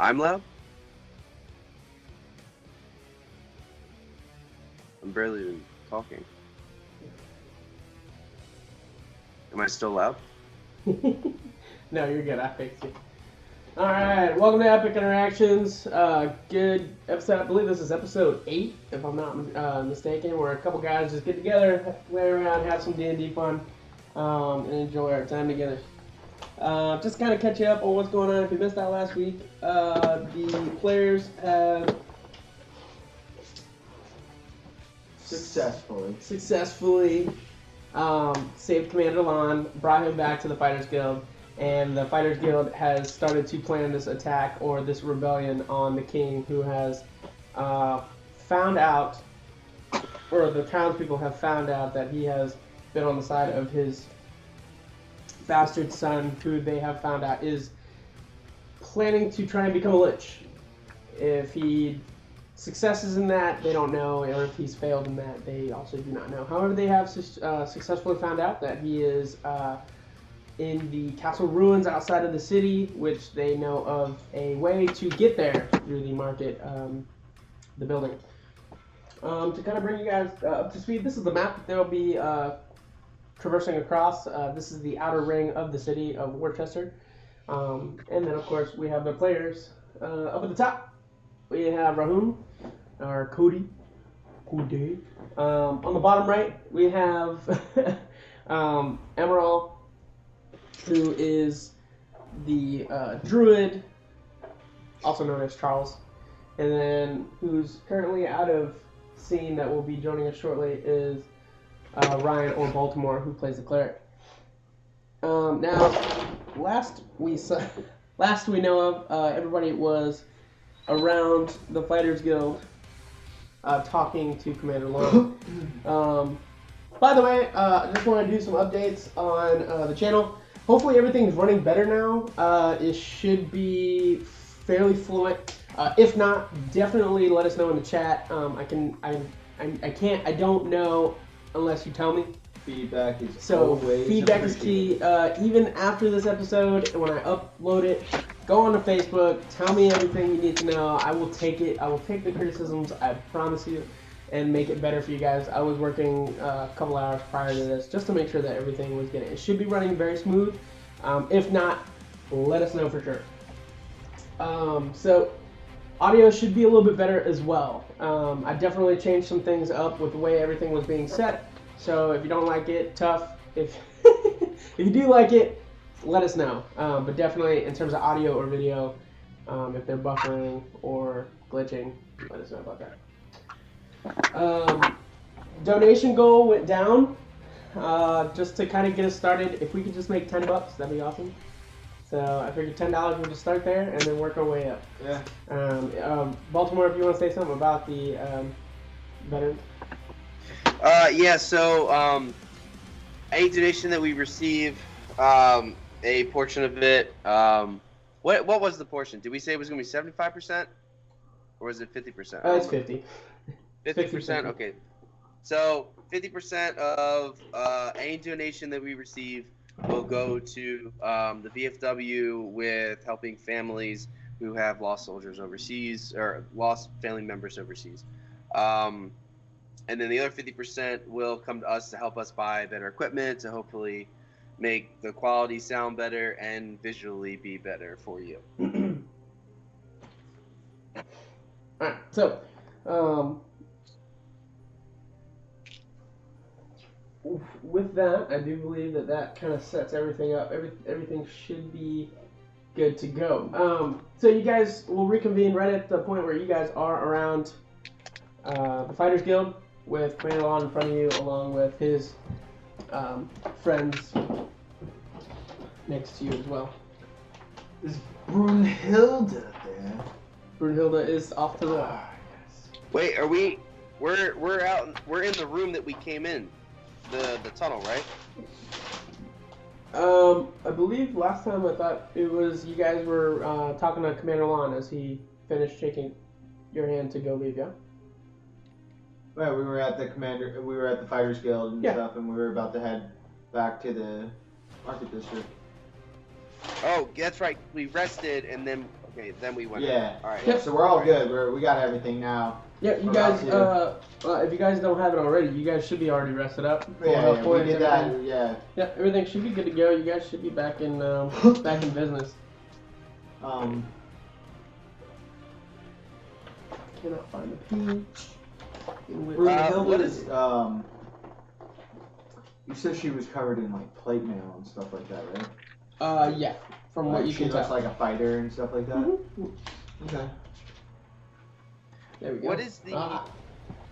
I'm loud? I'm barely even talking. Am I still loud? No, you're good. I fixed it. All right, welcome to Epic Interactions. Good episode. I believe this is episode 8, if I'm not mistaken. Where a couple guys just get together, play around, have some D&D fun, and enjoy our time together. Just kind of catch you up on what's going on. If you missed out last week, the players have Successfully saved Commander Lon, brought him back to the Fighters Guild, and the Fighters Guild has started to plan this attack or this rebellion on the king, who has found out, or the townspeople have found out, that he has been on the side of his bastard son, who they have found out is planning to try and become a lich. If he successes in that, they don't know, or if he's failed in that, they also do not know. However, they have successfully found out that he is in the castle ruins outside of the city, which they know of a way to get there through the market, the building. To kind of bring you guys up to speed, this is the map that they'll be traversing across. This is the outer ring of the city of Worcester. And then, of course, we have the players up at the top. We have Rahun, or Cody. On the bottom right, we have Emerald, who is the druid, also known as Charles. And then, who's currently out of scene, that will be joining us shortly, is Ryan or Baltimore, who plays the cleric. Now, last we know of, everybody was around the Fighters Guild, talking to Commander Long. By the way, I just want to do some updates on the channel. Hopefully everything's running better now. It should be fairly fluent. If not, definitely let us know in the chat. I don't know unless you tell me. feedback is Feedback is key. Even after this episode, when I upload it, go on to Facebook, tell me everything you need to know. I will take it. I will take the criticisms, I promise you, and make it better for you guys. I was working a couple hours prior to this just to make sure that everything was getting. It should be running very smooth. If not, let us know for sure. So audio should be a little bit better as well. I definitely changed some things up with the way everything was being set. So if you don't like it, tough. If if you do like it, let us know. But definitely in terms of audio or video, if they're buffering or glitching, let us know about that. Donation goal went down. Just to kind of get us started, if we could just make $10, that'd be awesome. So I figured $10 we'll just start there and then work our way up. Yeah. Baltimore, if you want to say something about the veterans. Yeah, so any donation that we receive, a portion of it, what was the portion? Did we say it was going to be 75%? Or was it 50%? It's 50. 50%? Okay. So 50% of any donation that we receive will go to the VFW with helping families who have lost soldiers overseas, or lost family members overseas. And then the other 50% will come to us to help us buy better equipment to hopefully make the quality sound better and visually be better for you. Alright, so with that, I do believe that kind of sets everything up. Everything should be good to go. So you guys will reconvene right at the point where you guys are around the Fighters Guild, with Commander Lon in front of you, along with his friends next to you as well. Is Brunhilde there? Brunhilde is off to the left. Yes. Wait, are we? We're out. We're in the room that we came in, the tunnel, right? I believe last time I thought it was you guys were talking to Commander Lon as he finished shaking your hand to go leave, yeah? Right, we were at the Fighters Guild and Yeah. stuff, and we were about to head back to the Market District. Oh, that's right. We rested and then then we went. Yeah. All right. Yep. So we're all good. We got everything now. Yeah, you We're guys. about If you guys don't have it already, you guys should be already rested up. Full Yeah, health we points, did everything. that. Yeah. Yeah, everything should be good to go. You guys should be back in business. Cannot find the page. Brunhilde is you said she was covered in like plate mail and stuff like that, right? Yeah. From Like, what you she can looks tell. like a fighter and stuff like that. Mhm. Okay. There we go. What is the?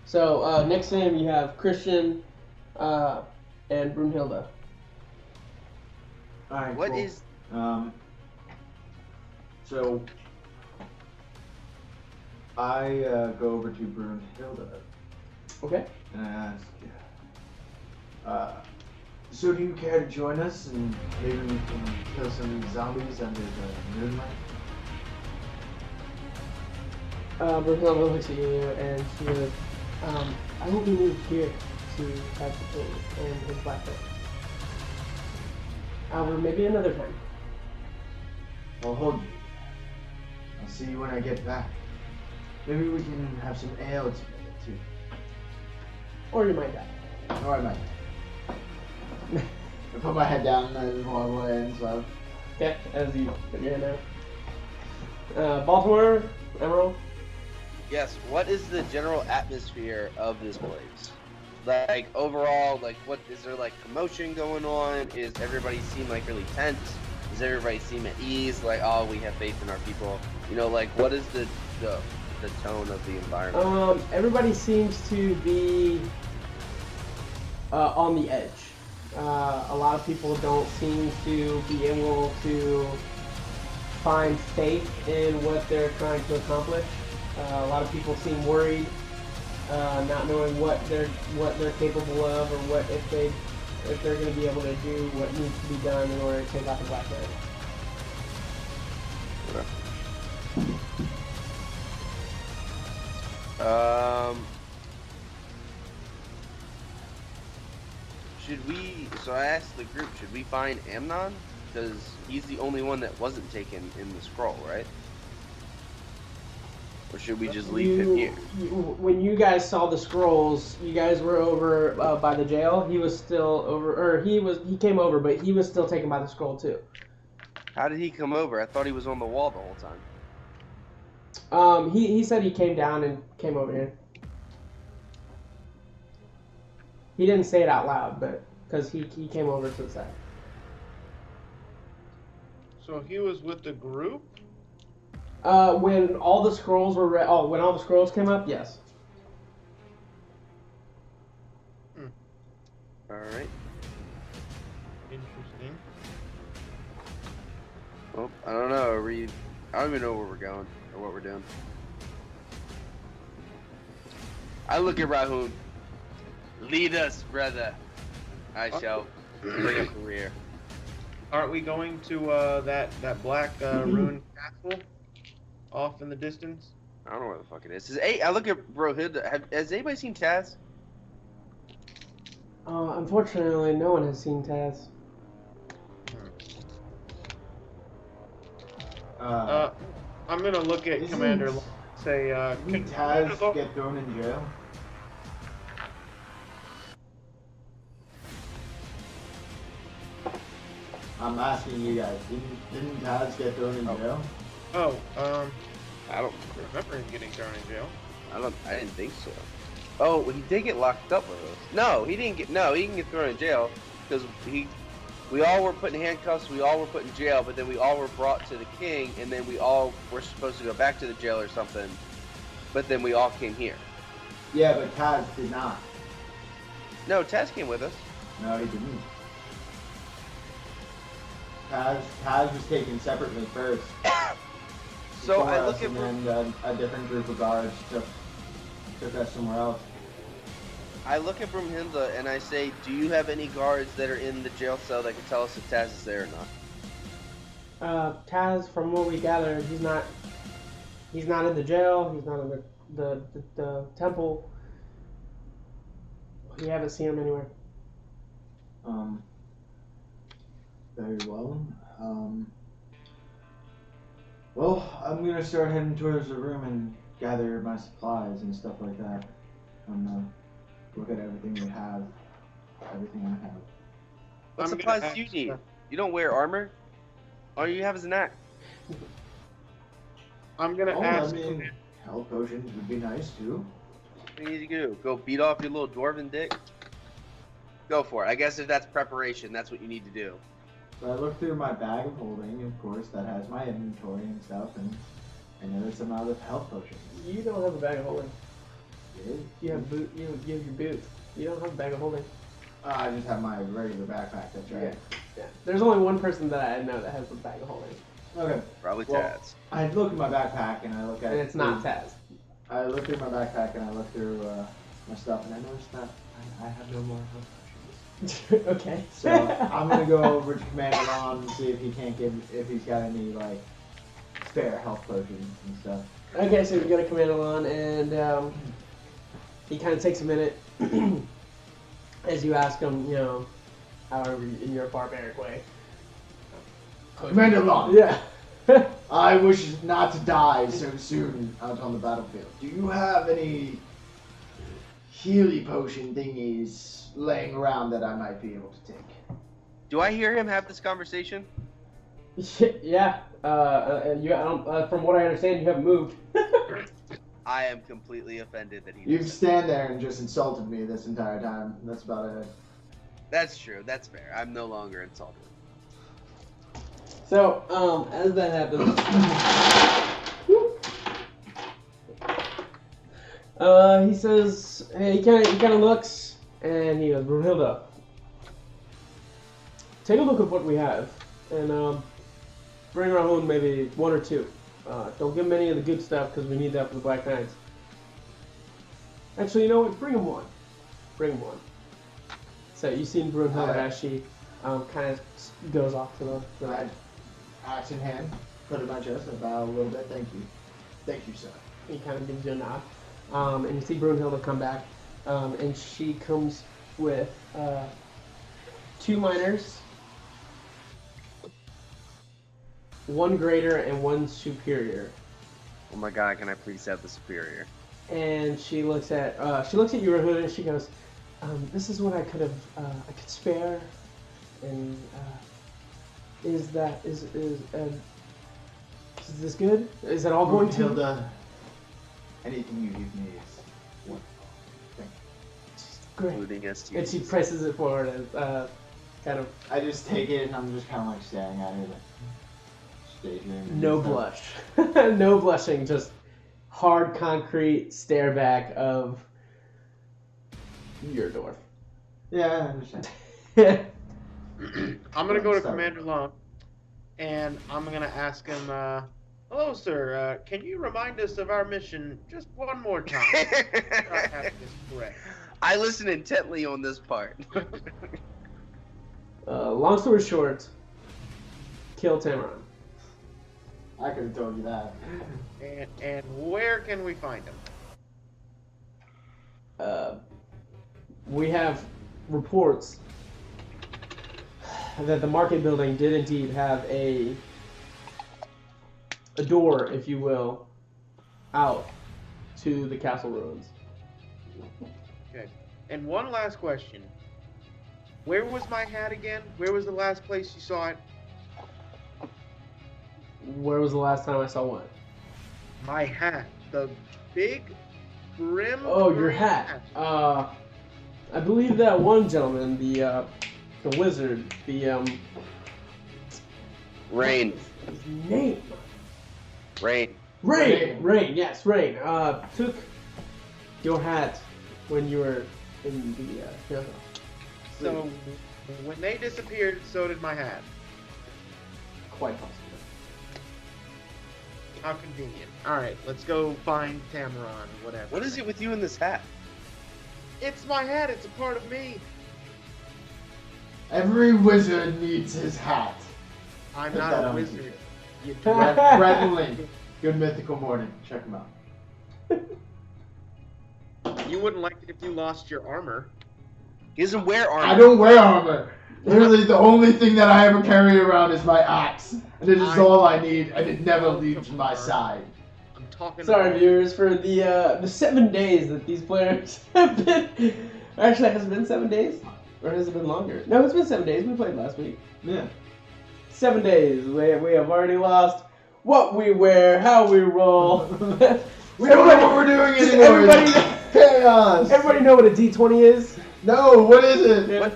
So next to him you have Christian, and Brunhilde. All right. What cool. is? So I go over to Brunhilde Okay. and I ask, so do you care to join us and maybe we can kill some zombies under the moonlight? Brunhilde looks at you and she goes, I will be moved here to have the king and his black bear. However, maybe another time. I'll hold you. I'll see you when I get back. Maybe we can have some ale together too. Or you might die. Or I might. I put my head down and walk away and stuff. Okay, as you put your hand out. Baltimore, Emerald. Yes. What is the general atmosphere of this place? Like overall, like what is there like commotion going on? Is everybody seem like really tense? Does everybody seem at ease? Like, oh, we have faith in our people. You know, like what is the tone of the environment? Everybody seems to be on the edge. A lot of people don't seem to be able to find faith in what they're trying to accomplish. A lot of people seem worried, not knowing what they're capable of, or what if they're going to be able to do what needs to be done in order to take out the Black Knight. Should we? So I asked the group, should we find Amnon? Because he's the only one that wasn't taken in the scroll, right? Or should we just leave him here? When you guys saw the scrolls, you guys were over by the jail. He was still over, or he came over, but he was still taken by the scroll too. How did he come over? I thought he was on the wall the whole time. He said he came down and came over here. He didn't say it out loud, but because he came over to the side. So he was with the group? When all the scrolls were when all the scrolls came up, yes. All right. Interesting. Well, I don't know. I don't even know where we're going or what we're doing. I look at Rahun. Lead us, brother. I shall bring up the rear. Aren't we going to that black ruined castle off in the distance? I don't know where the fuck it is. I look at Brohid. Has anybody seen Taz? Unfortunately, no one has seen Taz. I'm gonna look at Commander. Say, can Taz get thrown in jail? I'm asking you guys. Didn't Taz get thrown in jail? Oh, I don't remember him getting thrown in jail. I didn't think so. Oh, he did get locked up with us. No, he didn't get. No, he didn't get thrown in jail because we all were put in handcuffs. We all were put in jail, but then we all were brought to the king, and then we all were supposed to go back to the jail or something. But then we all came here. Yeah, but Taz did not. No, Taz came with us. No, he didn't. Taz was taken separately first. So I look at. And then a different group of guards took us somewhere else. I look at Brumhilda and I say, do you have any guards that are in the jail cell that can tell us if Taz is there or not? Taz, from what we gather, he's not in the jail. He's not in the temple. We haven't seen him anywhere. Very well. Well, I'm gonna start heading towards the room and gather my supplies and stuff like that. And look at everything we have. Everything I have. What I'm gonna supplies do you ask, need? You don't wear armor? All you have is an axe. I'm gonna Oh, ask. I mean, health potions would be nice too. What do you need to do? Go beat off your little dwarven dick? Go for it. I guess if that's preparation, that's what you need to do. So I look through my bag of holding, of course, that has my inventory and stuff, and I notice I'm out of health potions. You don't have a bag of holding. Yeah. You have boot. You have your boots. You don't have a bag of holding. I just have my regular backpack, that's right. Yeah. There's only one person that I know that has a bag of holding, Okay. Probably Well, Taz. I look at my backpack and I look at and it's not Taz. I look through my backpack and I look through my stuff and I notice that I have no more health potions. Okay. So I'm gonna go over to Commander Lon and see if he's got any like spare health potions and stuff. Okay, so we go to Commander Lon, and he kind of takes a minute as you ask him, however, in your barbaric way. Commander Lon, Yeah. I wish not to die so soon out on the battlefield. Do you have any healing potion thingies laying around that I might be able to take? Do I hear him have this conversation? Yeah. From what I understand, you haven't moved. I am completely offended that he You've doesn't. stand there and just insulted me this entire time. That's about it. That's true. That's fair. I'm no longer insulted. So, as that happens, he says, hey, he kind of looks, and he goes, Brunhilde, take a look at what we have, and bring our own maybe one or two. Don't give him any of the good stuff because we need that for the Black Knights. Actually, you know what? Bring him one. Bring him one. So you've seen Brunhilde as she kind of goes off to the right. Right. Axe in hand, put it in my chest, and bow a little bit. Thank you. Thank you, sir. He kind of gives you a nod. And you see Brunhilde come back, and she comes with two minors, one greater and one superior. Oh my god, can I please have the superior? And she looks at you, Rahud, and she goes, "This is what I could spare, and is this good? Is it all going to?" Hilda, anything you give me is wonderful. Thank you. Great. Including STDs. And she presses it forward and kind of I just take it and I'm just kind of like staring at it. Daydreaming. no blush, no blushing, just hard concrete stare back of your dwarf. Yeah, I understand. I'm gonna go to Sorry. Commander Lon, and I'm gonna ask him, hello, sir, can you remind us of our mission just one more time? I have this correct. I listen intently on this part. Long story short, kill Tamaran. I could have told you that. And where can we find him? We have reports that the market building did indeed have a door, if you will, out to the castle ruins. Okay. And one last question. Where was my hat again? Where was the last place you saw it? Where was the last time I saw one? My hat. The big brim. Oh, your hat. I believe that one gentleman, the wizard, Rain. his name? Rain. Rain, yes, Rain. Took your hat when you were in the hill. So when they disappeared, so did my hat. Quite possible. How convenient. Alright, let's go find Tamaran, whatever. What is it with you in this hat? It's my hat, it's a part of me. Every wizard needs his hat. I'm Put not that a on the wizard. t-shirt. You Brett and Link. Good mythical morning. Check him out. You wouldn't like it if you lost your armor. He doesn't wear armor. I don't wear armor. Literally, the only thing that I ever carry around is my axe, and it is all I need, and it never leaves my side. I'm talking. Sorry, about... viewers, for the 7 days that these players have been. Actually, has it been 7 days, or has it been longer? No, it's been 7 days. We played last week. Yeah. 7 days. We have already lost what we wear, how we roll. We don't know what we're doing anymore. Everybody, Chaos. everybody know what a D20 is? No, what is it? Yeah.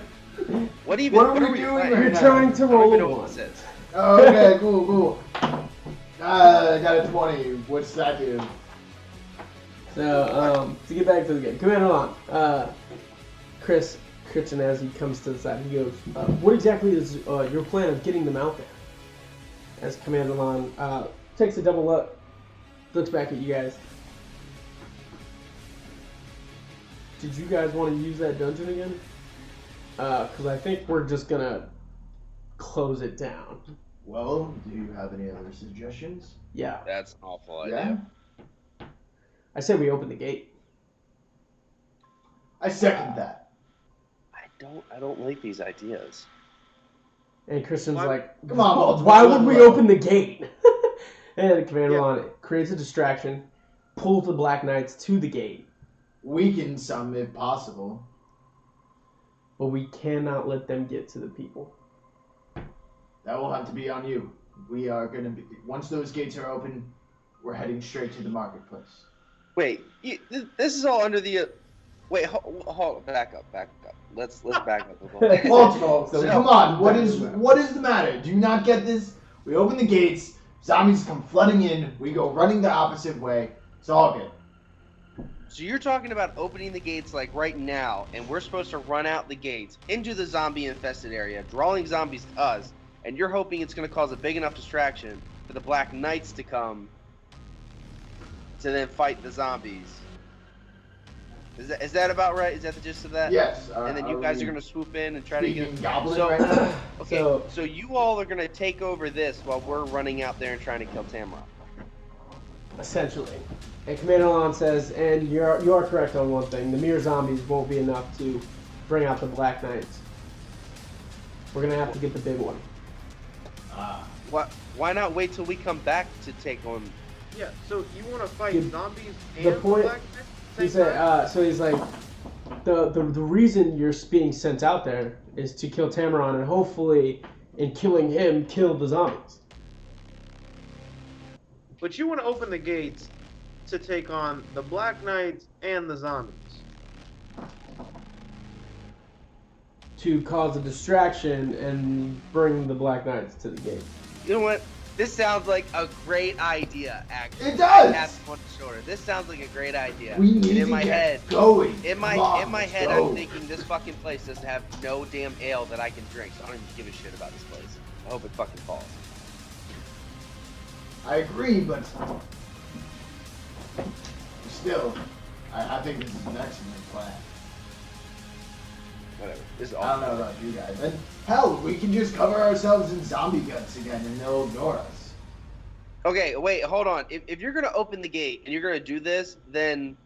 What are we doing trying? right You're now? trying to I don't roll even a know what 1. this is. Oh, okay, cool. I got a 20. What's that do? So, to get back to the game, Commander Lon, Chris Kitchen, as he comes to the side, he goes, what exactly is your plan of getting them out there? As Commander Lon takes a double look, looks back at you guys. Did you guys want to use that dungeon again? Because I think we're just gonna close it down. Well, do you have any other suggestions? Yeah, That's an awful Yeah? idea. I said we open the gate. I second that. I don't like these ideas. And Christian's Why- like, Come on, Walt, why what's would we level? open the gate? And Commander Yeah. Lon creates a distraction, pulls the Black Knights to the gate, Weaken some if possible. but we cannot let them get to the people. That will have to be on you. We are going to be... Once those gates are open, we're heading straight to the marketplace. Wait, this is all under the. Wait, hold, back up. Let's back up a little bit. Multiple. So- Come on, what is the matter? Do you not get this? We open the gates, zombies come flooding in, we go running the opposite way. It's all good. So you're talking about opening the gates like right now, and we're supposed to run out the gates into the zombie-infested area, drawing zombies to us, and you're hoping it's going to cause a big enough distraction for the Black Knights to come to then fight the zombies. Is that about right? Is that the gist of that? Yes. And then you guys are going to swoop in and try to get. Speaking goblin So- right now? Okay, So- so you all are going to take over this while we're running out there and trying to kill Tamrock. Essentially. And Commander Lon says, and you are correct on one thing, the mere zombies won't be enough to bring out the Black Knights. We're going to have to get the big one. Why not wait till we come back to take on? Yeah. So you want to fight The- zombies the and point- Black Knights at the He same said, time? so he's like, the reason you're being sent out there is to kill Tamaron, and hopefully, in killing him, kill the zombies. But you want to open the gates to take on the Black Knights and the zombies. To cause a distraction and bring the Black Knights to the gate. You know what? This sounds like a great idea, actually. It does! Tap him on the shoulder. This sounds like a great idea. We And need in to my get head, going. in my Come on, in my let's head, go. I'm thinking this fucking place doesn't have no damn ale that I can drink. So I don't even give a shit about this place. I hope it fucking falls. I agree, but still, I think this is an excellent plan. Whatever. This is I don't awful. know about you guys. And hell, we can just cover ourselves in zombie guts again and they'll ignore us. Okay, wait, hold on. If you're gonna open the gate and you're gonna do this, then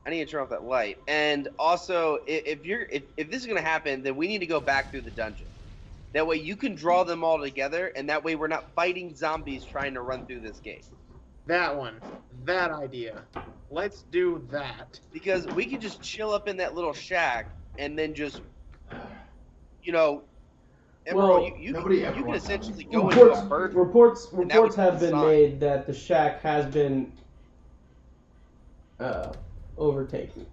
I need to turn off that light. And also, if this is gonna happen, then we need to go back through the dungeon. That way you can draw them all together, and that way we're not fighting zombies trying to run through this gate. That one. That idea. Let's do that. Because we can just chill up in that little shack and then just, you know, Well, you nobody ever can wants essentially that. go into Reports, a bird. reports, And that reports would have be been fine. made that the shack has been overtaken.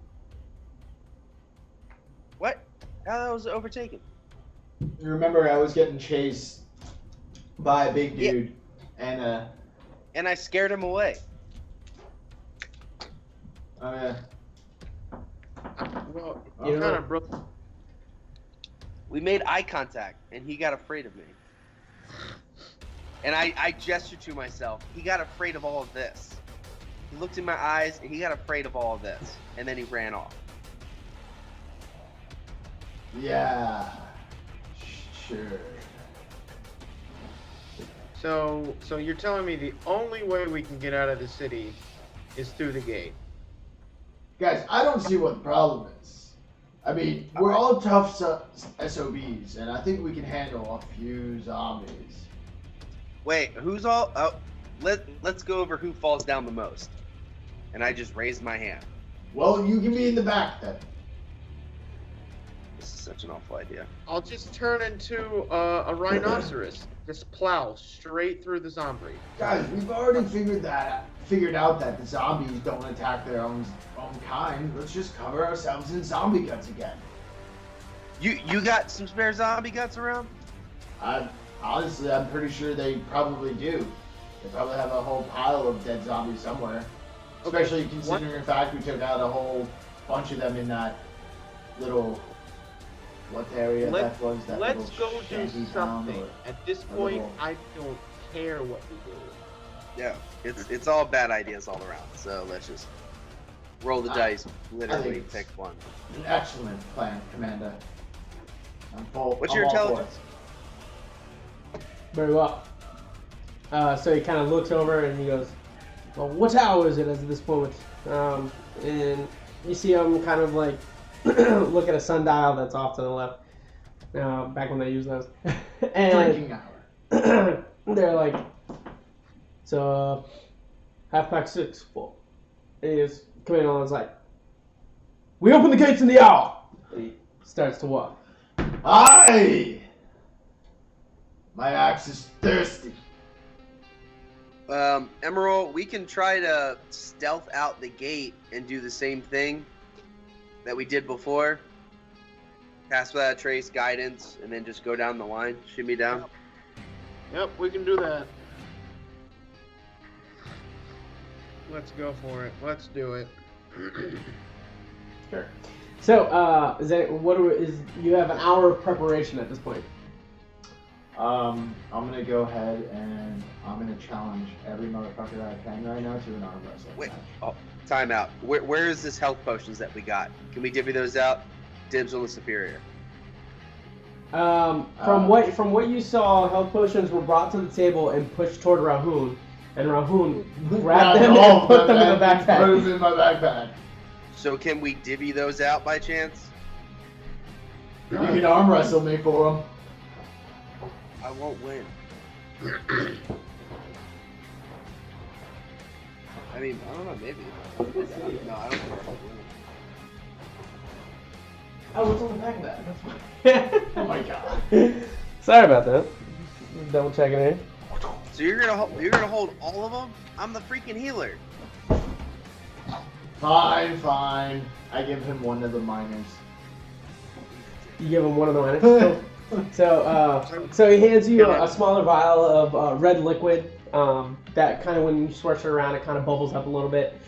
What? How that was overtaken? Remember, I was getting chased by a big Yeah. dude, and And I scared him away. Well, You you know- kind of broke. We made eye contact, and he got afraid of me. And I gestured to myself. He got afraid of all of this. He looked in my eyes, and he got afraid of all of this. And then he ran off. yeah, sure. So you're telling me the only way we can get out of the city is through the gate? Guys, I don't see what the problem is. I mean, we're all tough SOBs, and I think we can handle a few zombies. Wait, who's all? Oh, let's go over who falls down the most. And I just raised my hand. Well, you can be in the back then. This is such an awful idea. I'll just turn into a rhinoceros. Just plow straight through the zombie. Guys, we've already figured out that the zombies don't attack their own kind. Let's just cover ourselves in zombie guts again. You got some spare zombie guts around? Honestly, I'm pretty sure they probably do. They probably have a whole pile of dead zombies somewhere. Especially considering the fact we took out a whole bunch of them in that little what area that was. That Let's little go do shanty town something. or- At this or point, little- I don't care what we do. Yeah. It's all bad ideas all around. So let's just roll the dice. Literally it's- pick one. An excellent plan, Commander. What's I'm your all for it. intelligence? Very well. So he kind of looks over and he goes, well, what hour is it at this moment? And you see him kind of like look at a sundial that's off to the left. Back when they used those. And Drinking hour. they're like, so 6:30 full. And he is coming on. It's like, we open the gates in the hour. And he starts to walk. Aye! My axe is thirsty. Emerald, we can try to stealth out the gate and do the same thing that we did before. Pass without trace, guidance, and then just go down the line. Shimmy down. Yep, we can do that. Let's go for it. Let's do it. Sure. So, you have an hour of preparation at this point. I'm gonna go ahead and I'm gonna challenge every motherfucker that I can right now to an arm wrestling Wait. match. Oh, time out. Where is this health potions that we got? Can we divvy those out? Dibs on the superior. From what you saw, health potions were brought to the table and pushed toward Rahun, and Rahun grabbed them and put them in the Put them backpack. in my backpack. So can we divvy those out by chance? You can arm wrestle me for them. I won't win. I mean, I don't know, maybe. No, I don't think I'll win. Oh, what's on the back of that? That's Oh my god. Sorry about that. Double checking here. So you're gonna hold all of them? I'm the freaking healer. Fine. I give him one of the minors. You give him one of the minors. So he hands you a smaller vial of red liquid. That kind of, when you swish it around, it kind of bubbles up a little bit.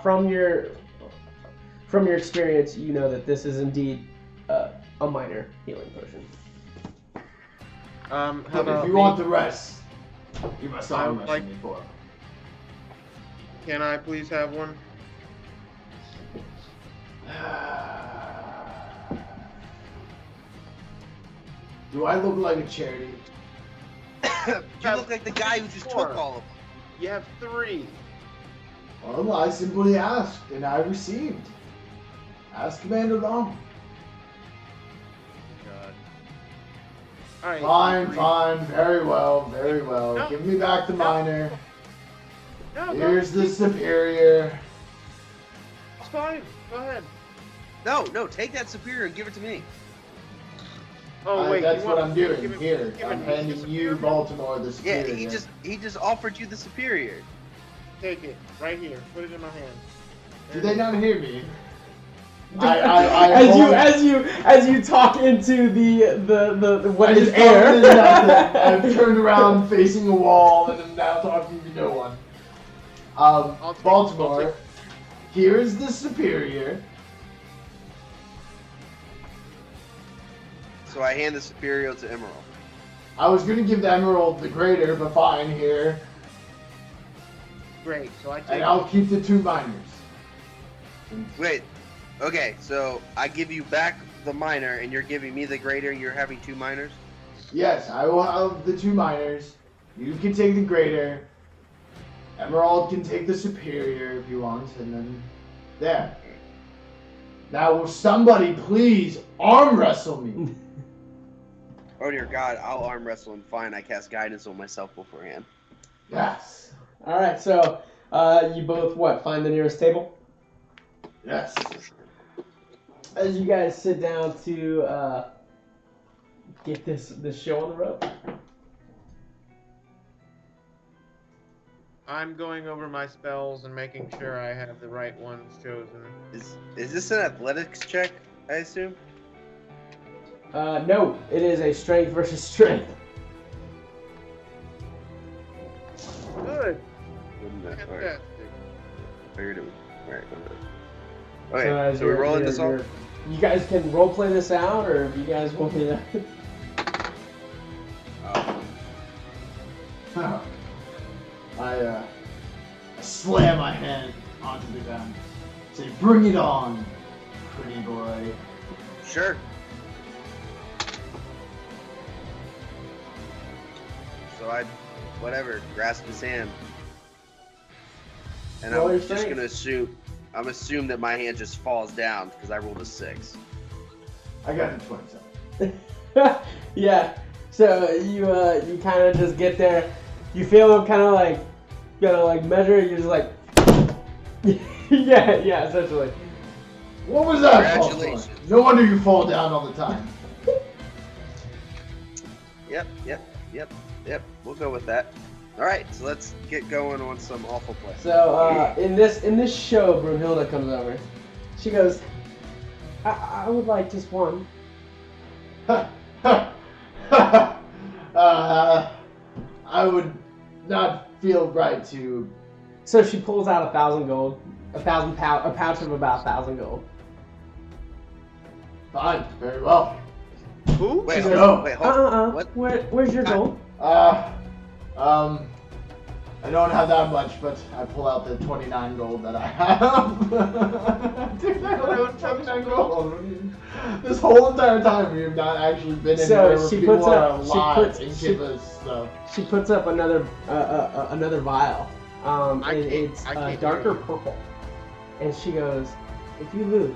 From your experience, you know that this is indeed a minor healing potion. How But about if you me? want the rest, you must I arm would wrestle like- me for 'em. Can I please have one? Do I look like a charity? You look like the guy who just Four. took all of them. You have 3. Well, I simply asked, and I received. Ask Commander Long. God. Alright. Fine. Very well. No. Give me back the minor. No, Here's the superior. It's fine. Go ahead. No, take that superior and give it to me. Oh wait, That's you what want- I'm doing give it- here. give I'm it me, handing the you superior? Baltimore the Yeah, superior. he just offered you the superior. Take it right here. Put it in my hand. Do they not hear me? As you talk into the what I is just air. talked into nothing. I've turned around facing a wall and I'm now talking to no one. I'll Baltimore, take- here is the superior. So I hand the superior to Emerald. I was gonna give the emerald the greater, but fine here. Great. So I take. And I'll keep the 2 minors. Wait. Okay, so I give you back the minor, and you're giving me the greater. You're having 2 minors. Yes, I will have the 2 minors. You can take the greater. Emerald can take the superior if you want, and then there. Now will somebody please arm wrestle me? Oh dear God, I'll arm wrestle him. Fine, I cast guidance on myself beforehand. Yes. All right, so you both find the nearest table? Yes. As you guys sit down to get this show on the road. I'm going over my spells and making sure I have the right ones chosen. Is this an athletics check, I assume? No, it is a strength versus strength. Good. Wouldn't that- Alright, Fantastic. figured it was. Alright, So okay, as so we're you're- rolling you're- this off? you're- You guys can role play this out, or if you guys want me to. I slam my hand onto the gun. Say, bring it on, pretty boy. Sure. So I, grasp his hand. And Roll I'm your just strength. gonna assume that my hand just falls down because I rolled a 6. I got a 27. Yeah. So you kind of just get there. You feel him kind of like measure. You're just like. yeah, essentially. What was that call for? Congratulations. No wonder you fall down all the time. Yep. We'll go with that. All right, so let's get going on some awful play. So in this show, Brunhilde comes over. She goes, I would like just one. I would not feel right to. So she pulls out 1,000 gold, a pouch of about 1,000 gold. Fine, very well. Who? Wait, She hold goes, on. Wait, hold on. What? Where's your gold? I don't have that much, but I pull out the 29 gold that I have. Dude, I don't have 29 gold. This whole entire time we have not actually been in So where she people puts are up- she alive puts- and she- give us stuff. She puts up another vial. And it's I can't darker hear you. purple. And she goes, if you lose,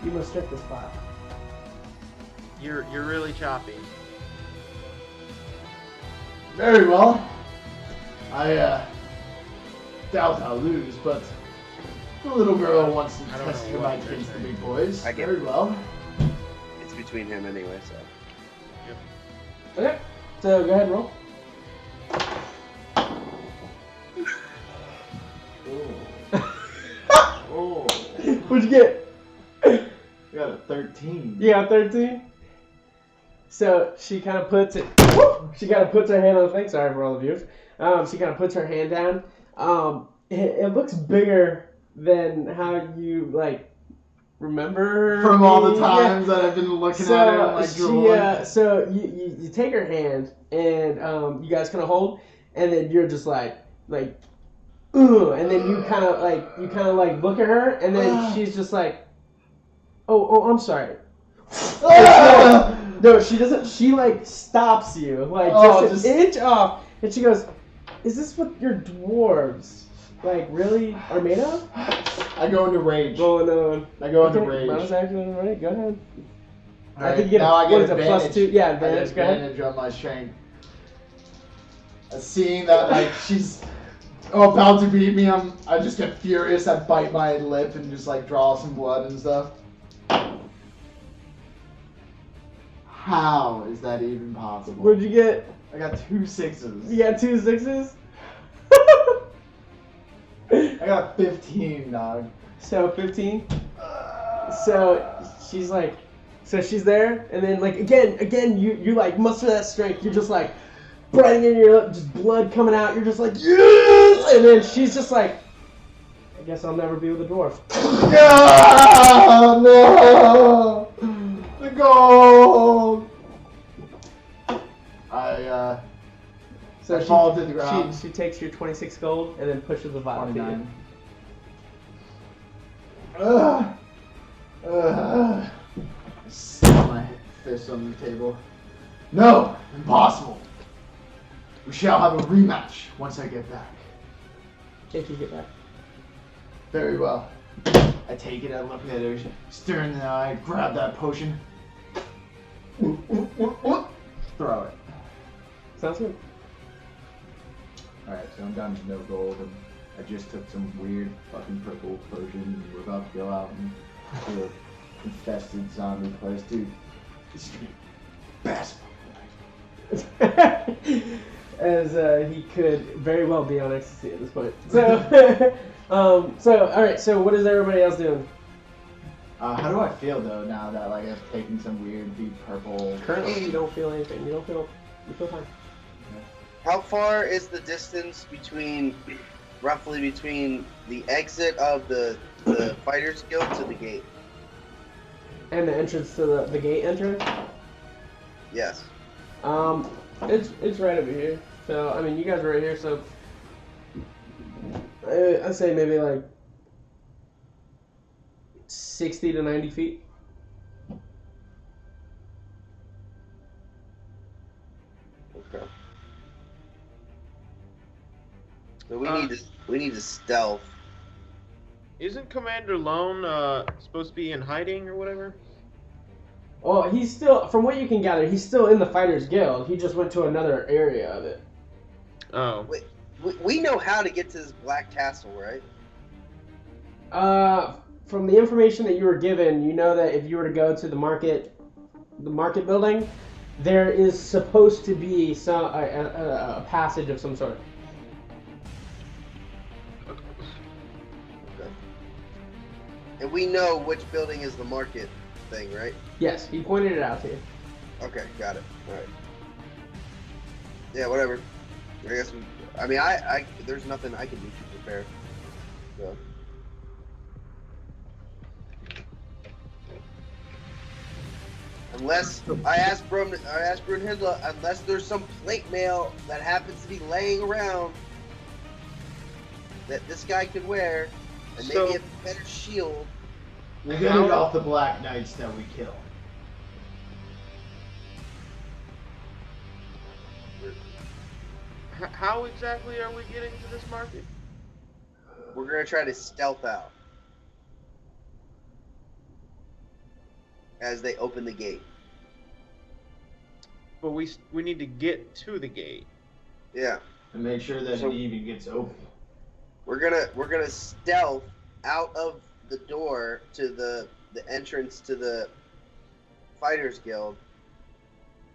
you must drink this vial. You're really choppy. Very well. I doubt I'll lose, but the little girl wants to I don't test know her what might you're against the saying. big boys. I get Very it. well. It's between him anyway, so. Okay, so go ahead and roll. Oh. What'd you get? I got a 13. You got 13? So she kind of puts it. She kind of puts her hand on the thing. Sorry for all the viewers. She kind of puts her hand down. It looks bigger than how you remember From all the being- times that I've been looking at her and drooling. So you take her hand and you guys kind of hold, and then you're just like, ooh, and then you kind of look at her, and then she's just like, oh, I'm sorry. No, she doesn't. She stops you, just an inch off, and she goes, "Is this what your dwarves really are made of?" I go into rage. Roll another one. I go into Okay, rage. bonus action, right? Go ahead. Alright, I think you get now I what get is it, advantage. +2? Yeah, I get advantage. Go ahead. advantage on my strength. Seeing that she's about to beat me, I just get furious. I bite my lip and just draw some blood and stuff. How is that even possible? What'd you get? I got 2 6s. You got 2 6s. I got 15, dog. So 15. So she's so she's there, and then again, you muster that strength. You're just biting in your lip, just blood coming out. You're just yes, and then she's just I guess I'll never be with a dwarf. No! The gold! So I fall to the ground. She takes your 26 gold and then pushes the vial to you. 29. Ugh. Ugh. I slam my fist on the table. No! Impossible! We shall have a rematch once I get back. Can't you get back? Very well. I take it, I look at it, stare in the eye, grab that potion. Throw it. Sounds good. Alright, so I'm down to no gold, and I just took some weird fucking purple potion, and we're about to go out and do a infested zombie place. Dude, this is gonna be best. As he could very well be on ecstasy at this point. So, all right. So, what is everybody else doing? How do I feel though now that like I've taken some weird deep purple? Currently, you don't feel anything. You feel fine. How far is the distance roughly between the exit of the Fighters Guild to the gate? And the entrance to the gate entrance? Yes. It's right over here. So, I mean, you guys are right here, so I'd say maybe like 60 to 90 feet. Okay. So we need to stealth. Isn't Commander Lone supposed to be in hiding or whatever? Well, he's still, from what you can gather, he's still in the Fighters Guild. He just went to another area of it. Oh. Wait, we know how to get to this Black Castle, right? From the information that you were given, you know that if you were to go to the market building, there is supposed to be a passage of some sort. Okay. And we know which building is the market thing, right? Yes, he pointed it out to you. Okay, got it. All right. Yeah, whatever. I guess I there's nothing I can do to prepare. So. Unless I asked Brunhilde, unless there's some plate mail that happens to be laying around that this guy could wear, and maybe a better shield. We'll get it off the Black Knights that we kill. How exactly are we getting to this market? We're gonna try to stealth out as they open the gate. But we need to get to the gate. Yeah. And make sure that it even gets open. We're gonna stealth out of the door to the entrance to the Fighters Guild,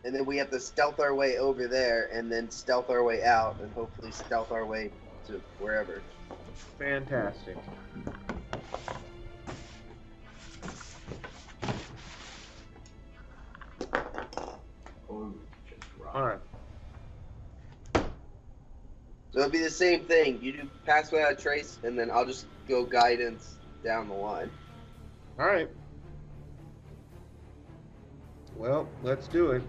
and then we have to stealth our way over there, and then stealth our way out, and hopefully stealth our way to wherever. Fantastic. All right. So it'll be the same thing. You do pass without a trace, and then I'll just go guidance down the line. All right. Well, let's do it.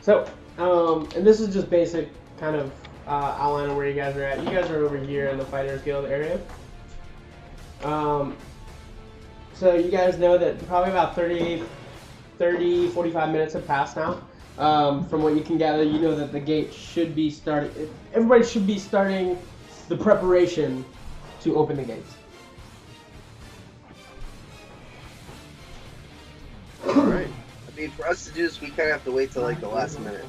So, and this is just basic kind of outline of where you guys are at. You guys are over here in the Fighters Guild area. So you guys know that probably about 30, 45 minutes have passed now. From what you can gather, you know that the gate should be starting. Everybody should be starting the preparation to open the gates. All right. I mean, for us to do this, we kind of have to wait till like the last minute.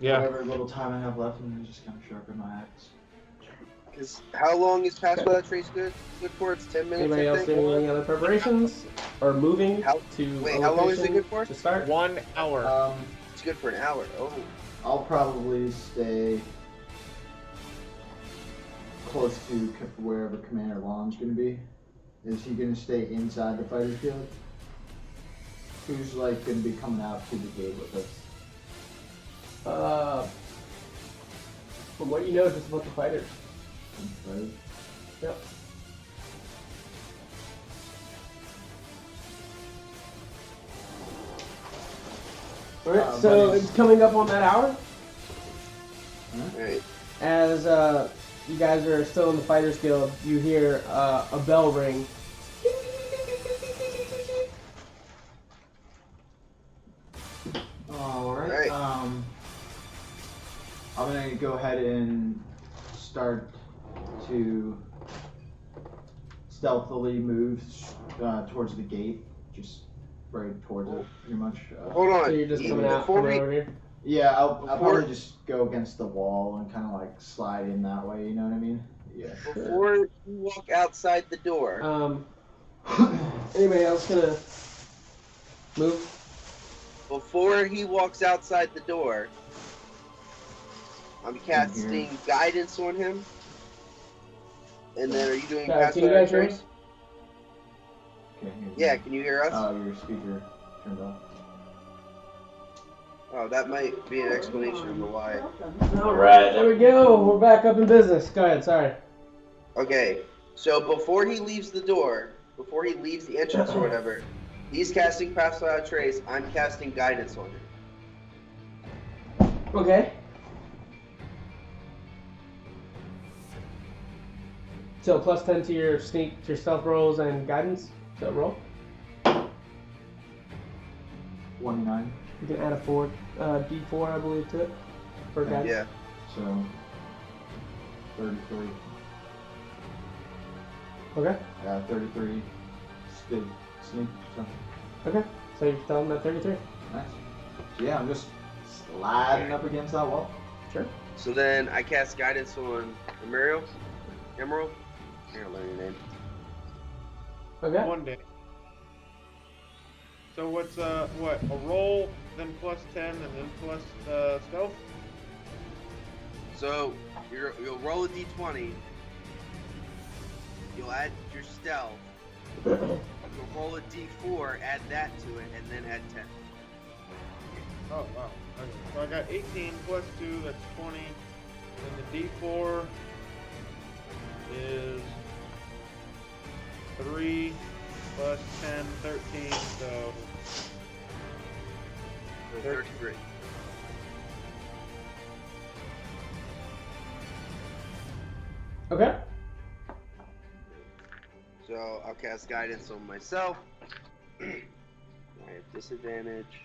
Yeah. Whatever little time I have left, I'm gonna just kind of sharpen my axe. Because how long is pass without trace good for? It's 10 minutes. Anybody I else think. doing any other preparations or moving to? Wait, how long is it good for? To start? 1 hour. It's good for an hour. Oh. I'll probably stay close to wherever Commander Long's gonna be. Is he gonna stay inside the Fighters Guild? Who's like gonna be coming out to the gate with us? From what you know, just about the fighters. Right? Yep. Alright, so buddies. it's coming up on that hour. Alright. As you guys are still in the Fighters Guild, you hear a bell ring. Alright. Alright. I'm gonna go ahead and start to stealthily move towards the gate, just right towards it, pretty much. Hold on. So you're just coming out Before coming we- over here. Yeah, I'll Before- probably just go against the wall and kind of like slide in that way. You know what I mean? Yeah. Before you walk outside the door, Anybody else gonna move? before he walks outside the door, I'm casting guidance on him. And then, are you doing Can you guys hear us? Okay, Yeah, can you hear us? Oh, your speaker turned off. Oh, that might be an explanation of why. Alright, there we go. We're back up in business. Go ahead, sorry. Okay, so before he leaves the door, before he leaves the entrance or whatever, he's casting Pass Without Trace. I'm casting guidance on him. Okay. So plus 10 to your sneak, to your stealth rolls and guidance. So roll. 29. You can add a D4, I believe, to it for guidance. Yeah. So 33. Okay. 33. Good sneak. So Okay. So you're telling them at 33. nice. So yeah, I'm just sliding up against that wall. Sure. So then I cast guidance on Emerald. Emerald? I can't learn your name. Okay. One day. So what's what? A roll, then plus 10, and then plus stealth? So you'll roll a d20. You'll add your stealth. You'll roll a d4, add that to it, and then add 10. Oh, wow. Okay. So I got 18 plus 2, that's 20. And the D4 is 3 plus 10, 13, so So 33. Okay. So I'll cast guidance on myself. I have disadvantage.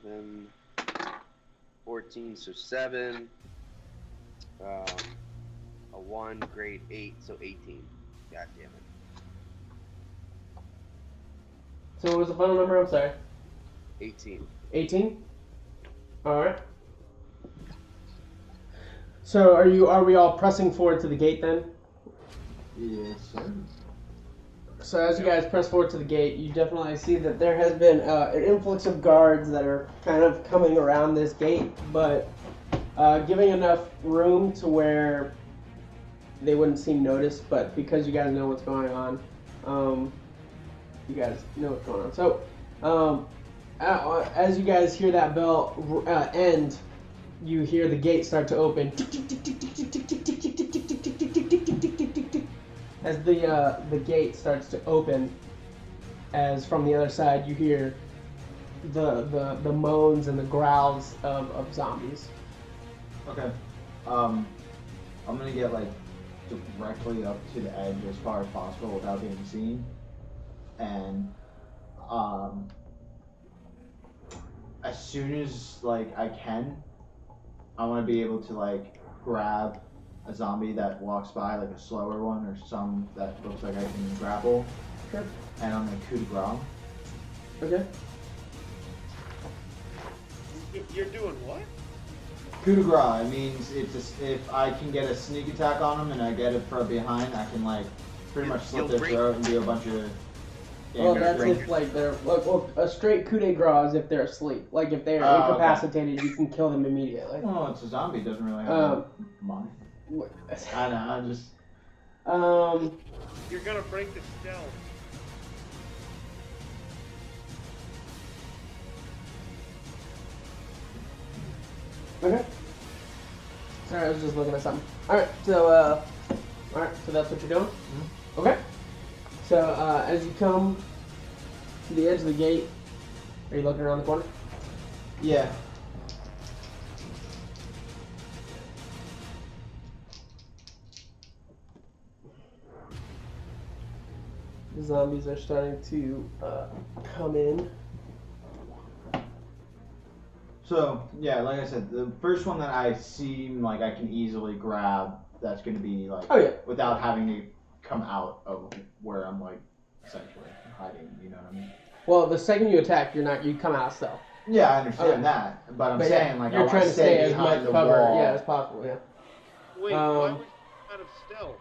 7, 14, so 7. A 1, grade 8, so 18. God damn it. So what was the final number? I'm sorry. 18. 18. All right. So are we all pressing forward to the gate then? Yes, sir. So as you guys press forward to the gate, you definitely see that there has been an influx of guards that are kind of coming around this gate, but giving enough room to where they wouldn't seem noticed. But because you guys know what's going on, you guys know what's going on. So as you guys hear that bell end, you hear the gate start to open. As the gate starts to open, as from the other side you hear the moans and the growls of zombies. Okay. I'm gonna get like directly up to the edge as far as possible without being seen, and as soon as like I can, I want to be able to like grab a zombie that walks by, like a slower one or some that looks like I can grapple, Sure. and I'm gonna coup de grace. Okay. you're doing what? Coup de grace means if I can get a sneak attack on them and I get it from behind, I can like pretty much slit You'll their break- throat and do a bunch of Well, damage. that's if like they're well, a straight coup de grace is if they're asleep. Like if they're Oh, okay. incapacitated, you can kill them immediately. Well, it's a zombie. It doesn't really have Um, money. I know. I'm just. You're gonna break the stealth. Okay. Sorry, I was just looking at something. Alright, so, so that's what you're doing? Okay. So, as you come to the edge of the gate, are you looking around the corner? Yeah. The zombies are starting to come in. So yeah, like I said, the first one that I seem like I can easily grab, that's going to be like, Oh yeah. without having to come out of where I'm like essentially hiding. You know what I mean? Well, the second you attack, you come out of stealth. Yeah, I understand Okay. that, but I'm But saying yeah, like you're I trying want to stay as behind much the cover, wall. yeah, as possible. Yeah. Wait, why would you come out of stealth?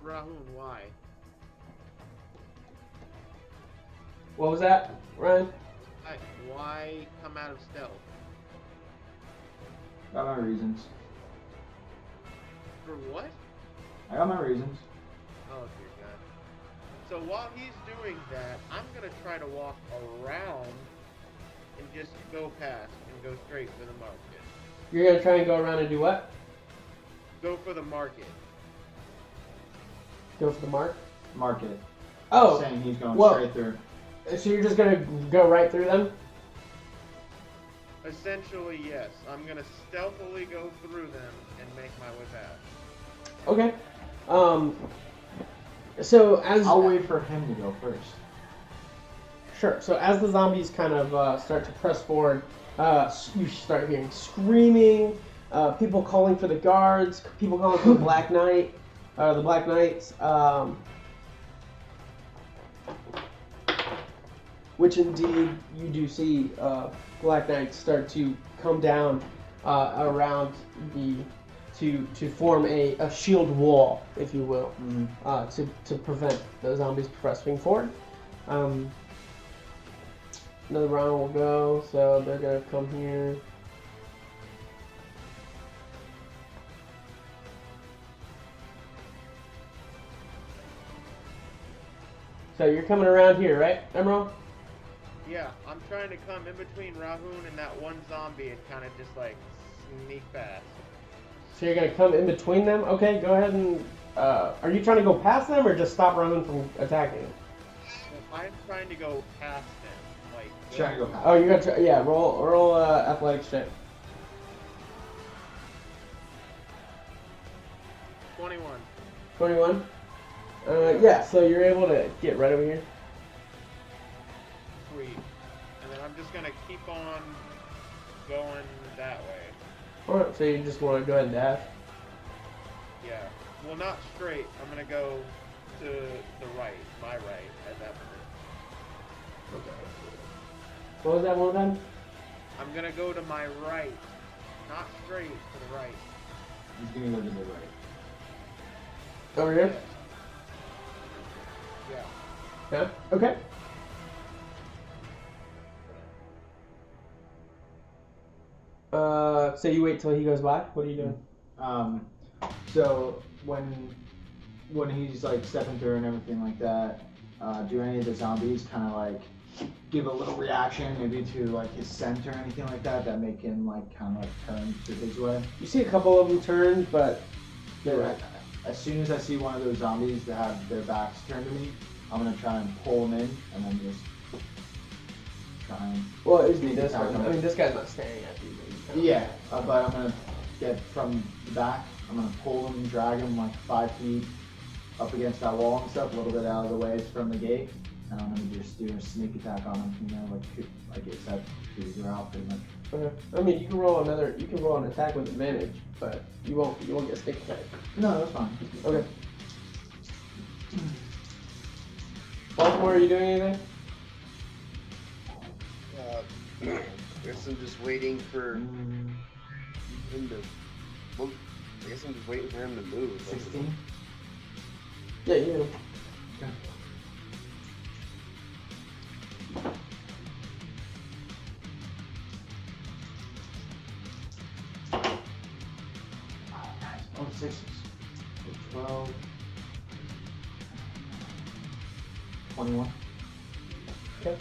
Rahun, why? What was that, Ryan? Why come out of stealth? Got my reasons. For what? I got my reasons. Oh dear God. So while he's doing that, I'm gonna try to walk around and just go past and go straight for the market. You're gonna try and go around and do what? Go for the market. Go for the mark. Market. Oh, Saying he's going well- straight through. so you're just gonna go right through them? Essentially, yes. I'm gonna stealthily go through them and make my way past. Okay. So as I'll wait for him to go first. Sure. So as the zombies kind of start to press forward, you start hearing screaming, people calling for the guards, people calling for the Black Knight, the Black Knights, which indeed you do see Black Knights start to come down around to form a shield wall, if you will, to prevent the zombies pressing forward. Another round will go, so they're gonna come here. So you're coming around here, right, Emerald? Yeah, I'm trying to come in between Rahun and that one zombie and kind of just like sneak past. So you're gonna come in between them? Okay, go ahead and. Are you trying to go past them or just stop Roman from attacking them? I'm trying to go past them, like. Trying to go past. Oh, you're gonna try. Yeah, roll athletics check. 21. 21. Yeah. So you're able to get right over here. Sweet. And then I'm just gonna keep on going that way. All right. So you just want to go ahead and dash. Yeah. Well, not straight. I'm gonna go to the right, my right, at that point. Okay. What was that one time? I'm gonna go to my right, not straight, to the right. He's gonna go to the right. Over here. Yeah. Yeah. Okay. So you wait till he goes by. What are you doing? So when he's like stepping through and everything like that, do any of the zombies kind of like give a little reaction, maybe to like his scent or anything like that make him like kind of like turn to his way? You see a couple of them turn, but they're As soon as I see one of those zombies that have their backs turned to me, I'm gonna try and pull them in and then just try and. well, it'd be this one. I mean, this guy's not staring at you. But he's kinda- Yeah, but I'm gonna get from the back. I'm gonna pull them, drag them like 5 feet up against that wall and stuff, a little bit out of the way from the gate, and I'm gonna just do a sneak attack on them. You know, like it's that you're out pretty much. Okay. I mean, you can roll an attack with advantage, but you won't get sneak attack. No, that's fine. Okay. Baltimore, are you doing anything? Guess I'm just waiting for him to. Well, I guess I'm just waiting for him to move. 16. Yeah, you do. Okay. Oh, 6s. 12. 21. Okay.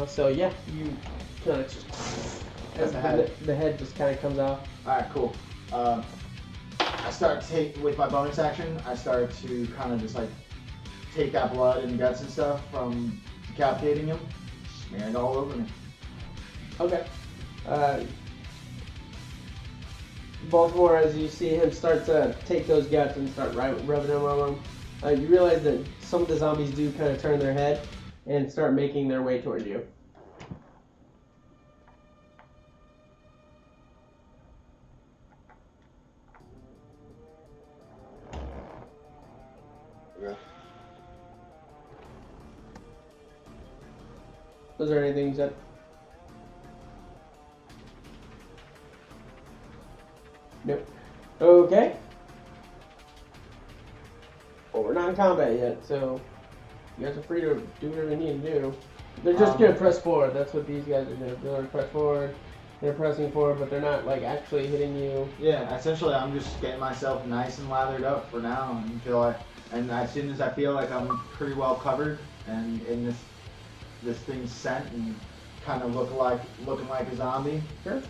So yeah, you kind of just That's the head. the head just kind of comes out. Alright, cool. I start with my bonus action, I start to kind of just like take that blood and guts and stuff from decapitating him, smear it all over me. Okay. Baltimore, as you see him start to take those guts and start rubbing them on them, you realize that some of the zombies do kind of turn their head and start making their way towards you. Yeah. Was there anything you said? Nope. Okay. Well, we're not in combat yet, so you guys are free to do whatever you need to do. They're just gonna press forward. That's what these guys are doing. They're gonna press forward. They're pressing forward, but they're not like actually hitting you. Yeah, essentially, I'm just getting myself nice and lathered up for now and as soon as I feel like I'm pretty well covered and in this thing's sent and kind of looking like a zombie. Sure.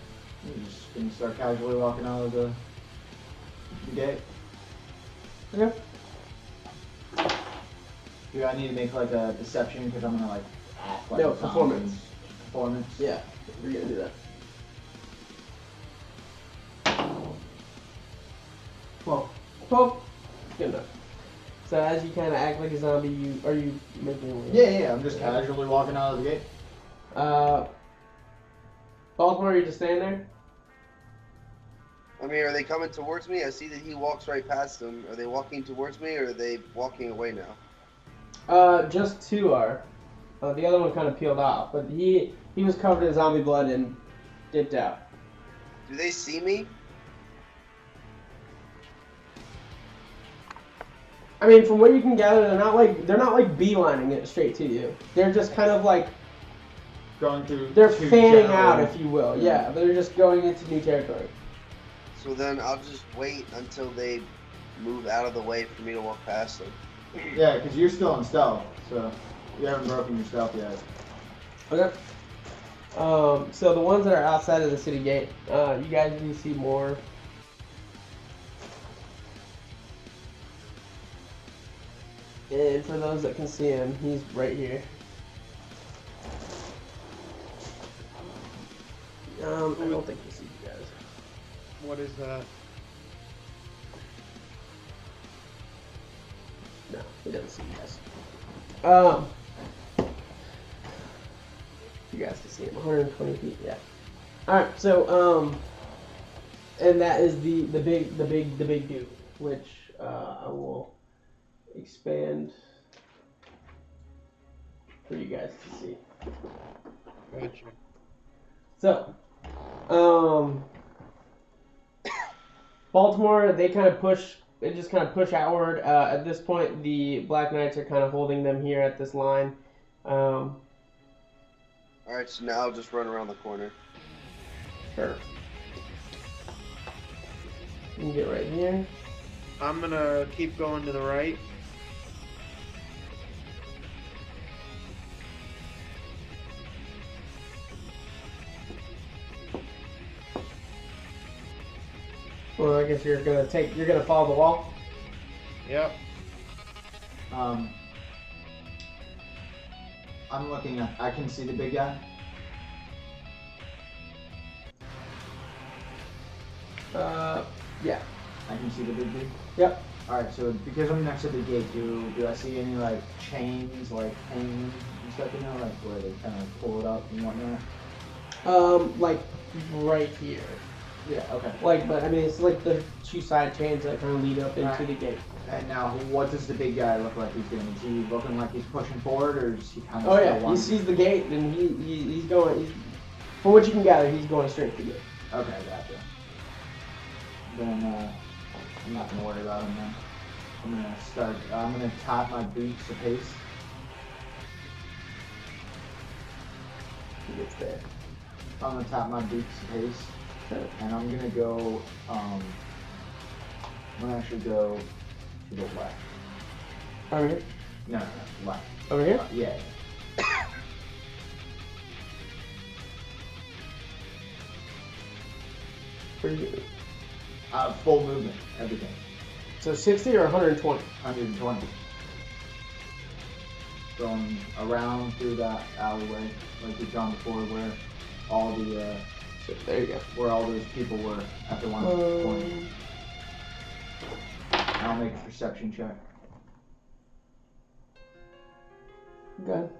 I'm just gonna start casually walking out of the gate. Okay. Do I need to make like a deception because I'm gonna like act like No, a zombie? performance. Performance. Yeah, you're gonna do that. 12. Good enough. So as you kind of act like a zombie, are you making a way? Yeah. I'm just casually walking out of the gate. Baltimore, you just standing there? I mean, are they coming towards me? I see that he walks right past them. Are they walking towards me, or are they walking away now? Just two are. The other one kind of peeled off, but he was covered in zombie blood and dipped out. Do they see me? I mean, from what you can gather, they're not like beelining it straight to you. They're just kind of like Going through. they're two fanning general- out, if you will. Yeah, they're just going into new territory. So then I'll just wait until they move out of the way for me to walk past them. Yeah, because you're still in stealth, so you haven't broken your stealth yet. Okay. So the ones that are outside of the city gate, you guys do see more. And for those that can see him, he's right here. I don't think he sees you guys. What is that? No, he doesn't see you guys. You guys can see him, 120 feet. Yeah. All right. So and that is the big dude, which I will expand for you guys to see. Gotcha. So, Baltimore, they just kind of push outward. At this point, the Black Knights are kind of holding them here at this line. Alright, so now I'll just run around the corner. Sure. You can get right here. I'm gonna keep going to the right. Well, I guess you're gonna follow the wall. Yep. I'm looking at. I can see the big guy. Yeah. I can see the big dude. Yep. All right, so because I'm next to the gate, do I see any like chains like hanging and stuff? You know, like where they kind of pull it up and whatnot. Like right here. Yeah. Okay. But I mean, it's like the two side chains that kind of lead up into Right. the gate. And now, what does the big guy look like he's doing? Is he looking like he's pushing forward, or is he kind of? Oh yeah, he sees the gate and he's going. From what you can gather, he's going straight to the gate. Okay, gotcha. Then I'm not gonna worry about him then. I'm gonna tap my boots apace. He gets there. I'm gonna tap my boots apace, Sure. and I'm gonna go. I'm gonna actually go to the left. Over here. No, left. Over here. Yeah. Pretty good. Full movement, everything. So 60 or 120? 120. Going around through that alleyway, like we've gone before, where all the So, there you go. where all those people were at the one point. I'll make a perception check. Good.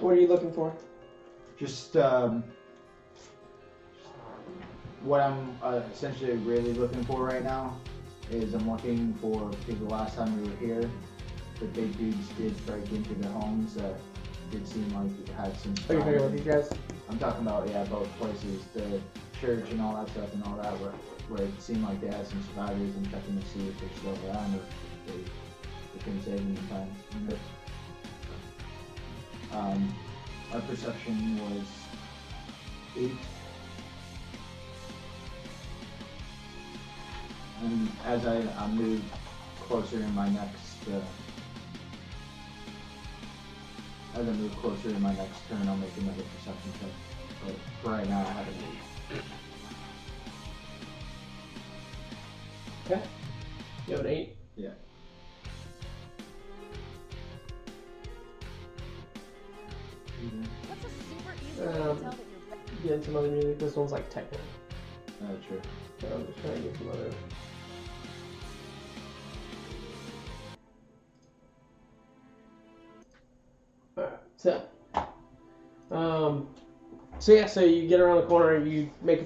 What are you looking for? Just what I'm essentially really looking for right now is I'm looking for, because the last time we were here, the big dudes did break into the homes that did seem like it had some. Are you talking about these guys? I'm talking about, yeah, both places, the church and all that stuff and all that, where it seemed like they had some survivors and checking to see if they're still around or if they couldn't save them in time. Our perception was 8. And as I move closer in my next turn, I'll make another perception check. But for right now, I have an 8. Okay. You have an 8? Yeah. That's a super easy way to tell that you're Getting some other music. This one's like techno. True. So I'm just trying to get some other. Alright, so you get around the corner, you make a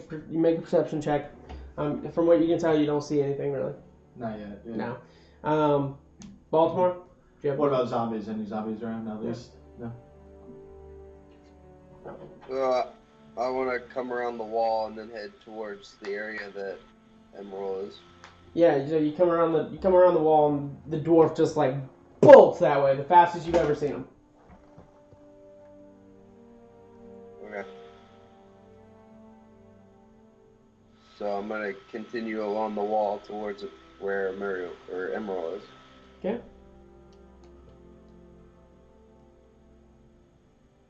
perception check. From what you can tell, you don't see anything really. Not yet. Yeah. No. Baltimore. Do you have What about zombies? Any zombies around at least? No. I want to come around the wall and then head towards the area that Emerald is. Yeah, so you come around the wall and the dwarf just like bolts that way, the fastest you've ever seen him. Okay. So I'm gonna continue along the wall towards where Emerald is. Okay.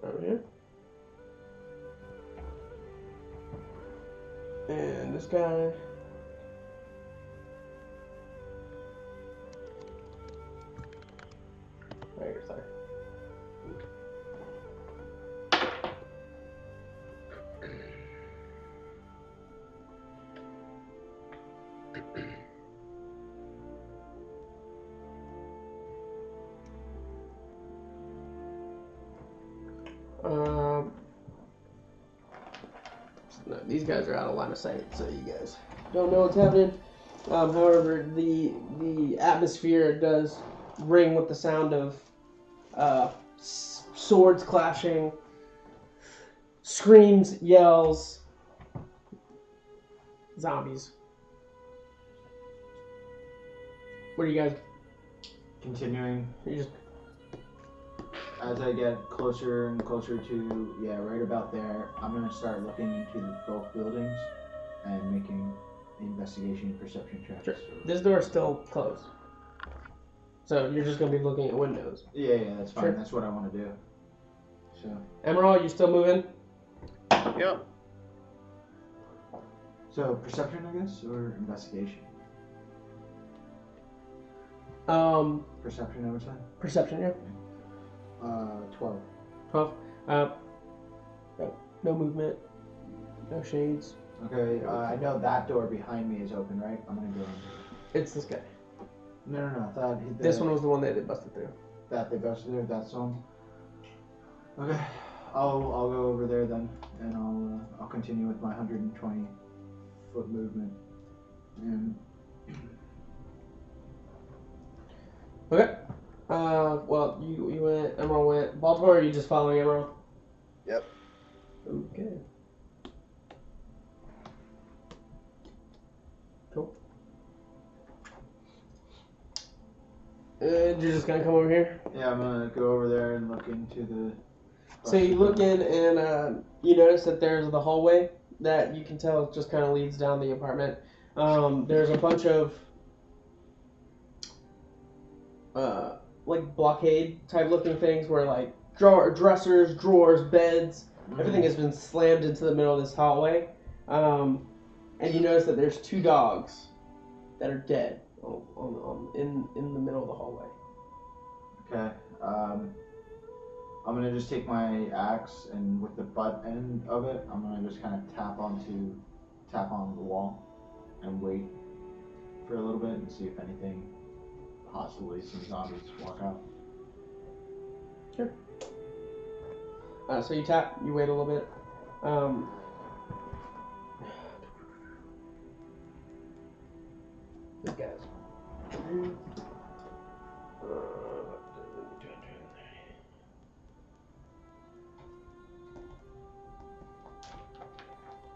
Over here. And this guy. Right here, sorry. No, these guys are out of line of sight, so you guys don't know what's happening. However, the atmosphere does ring with the sound of swords clashing, screams, yells, zombies. What are you guys? Continuing. You just As I get closer and closer to, right about there, I'm going to start looking into both buildings and making investigation perception checks. Sure. This door's still closed, so you're just gonna be looking at windows. Yeah, that's fine. Sure. That's what I want to do. So. Emerald, you still moving? Yep. So perception, I guess, or investigation? Perception, I would say. Perception, yeah. 12. 12. No movement. No shades. Okay, I know that door behind me is open, right? I'm gonna go in. It's this guy. No, I thought This one was the one that they busted through. that they busted there. That's one. Okay, I'll go over there then, and I'll continue with my 120 foot movement. And Okay. Well, you went. Emerald went. Baltimore. Or are you just following Emerald? Yep. Okay. Cool. And you're just gonna come over here. yeah, I'm gonna go over there and look into the. So you look in and you notice that there's the hallway that you can tell just kind of leads down the apartment. There's a bunch of like blockade type looking things where like dressers, drawers, beds, everything has been slammed into the middle of this hallway. And you notice that there's 2 dogs that are dead in the middle of the hallway. Okay. I'm gonna just take my axe and with the butt end of it, I'm gonna just kind of tap on the wall and wait for a little bit and see if anything, possibly some zombies walk out. Sure. So you tap, you wait a little bit. These guys.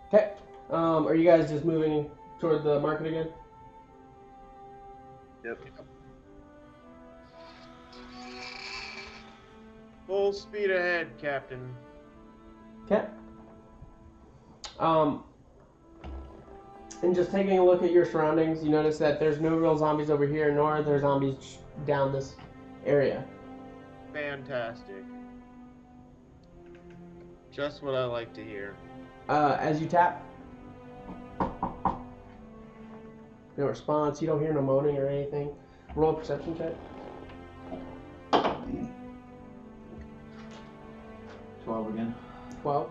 Okay. Are you guys just moving toward the market again? Yep. Full speed ahead, Captain. Okay. And just taking a look at your surroundings, you notice that there's no real zombies over here, nor are there zombies down this area. Fantastic. Just what I like to hear. As you tap, no response. You don't hear no moaning or anything. Roll a perception check. 12 again. 12.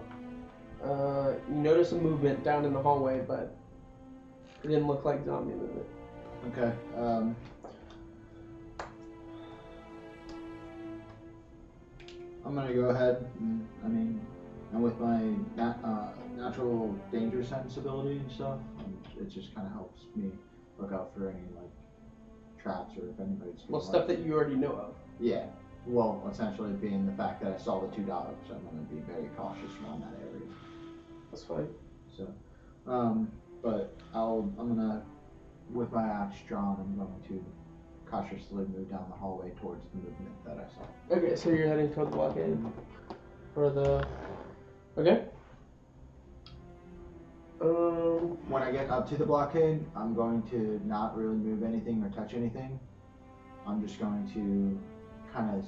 You notice a movement down in the hallway, but it didn't look like zombie movement. Okay. I'm gonna go ahead. And with my natural danger sensibility and stuff, it just kind of helps me look out for any like traps or if anybody's. Well, stuff that you already know of. Yeah. Well, essentially being the fact that I saw the $2, I'm gonna be very cautious around that area. That's fine. So, but I'm gonna, with my axe drawn, I'm going to cautiously move down the hallway towards the movement that I saw. Okay, so you're heading toward the blockade. For the... Okay. When I get up to the blockade, I'm going to not really move anything or touch anything. I'm just going to kind of,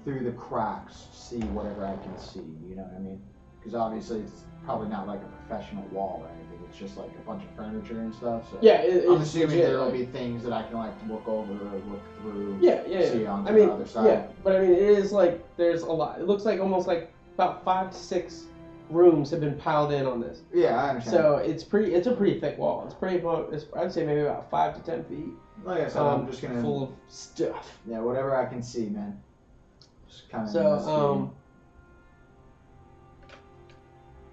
through the cracks, see whatever I can see, you know what I mean? Because obviously it's probably not like a professional wall or anything, it's just like a bunch of furniture and stuff, so Yeah, I'm it's assuming legit, there will like- be things that I can like look over or look through, see Yeah. onto I mean, the other side. yeah, but I mean, it is like, there's a lot. It looks like almost like about 5 to 6 rooms have been piled in on this. Yeah, I understand. So it's a pretty thick wall. I'd say maybe about 5 to 10 feet. Like I said, I'm just gonna, full of stuff. yeah, whatever I can see, man. Just kind of So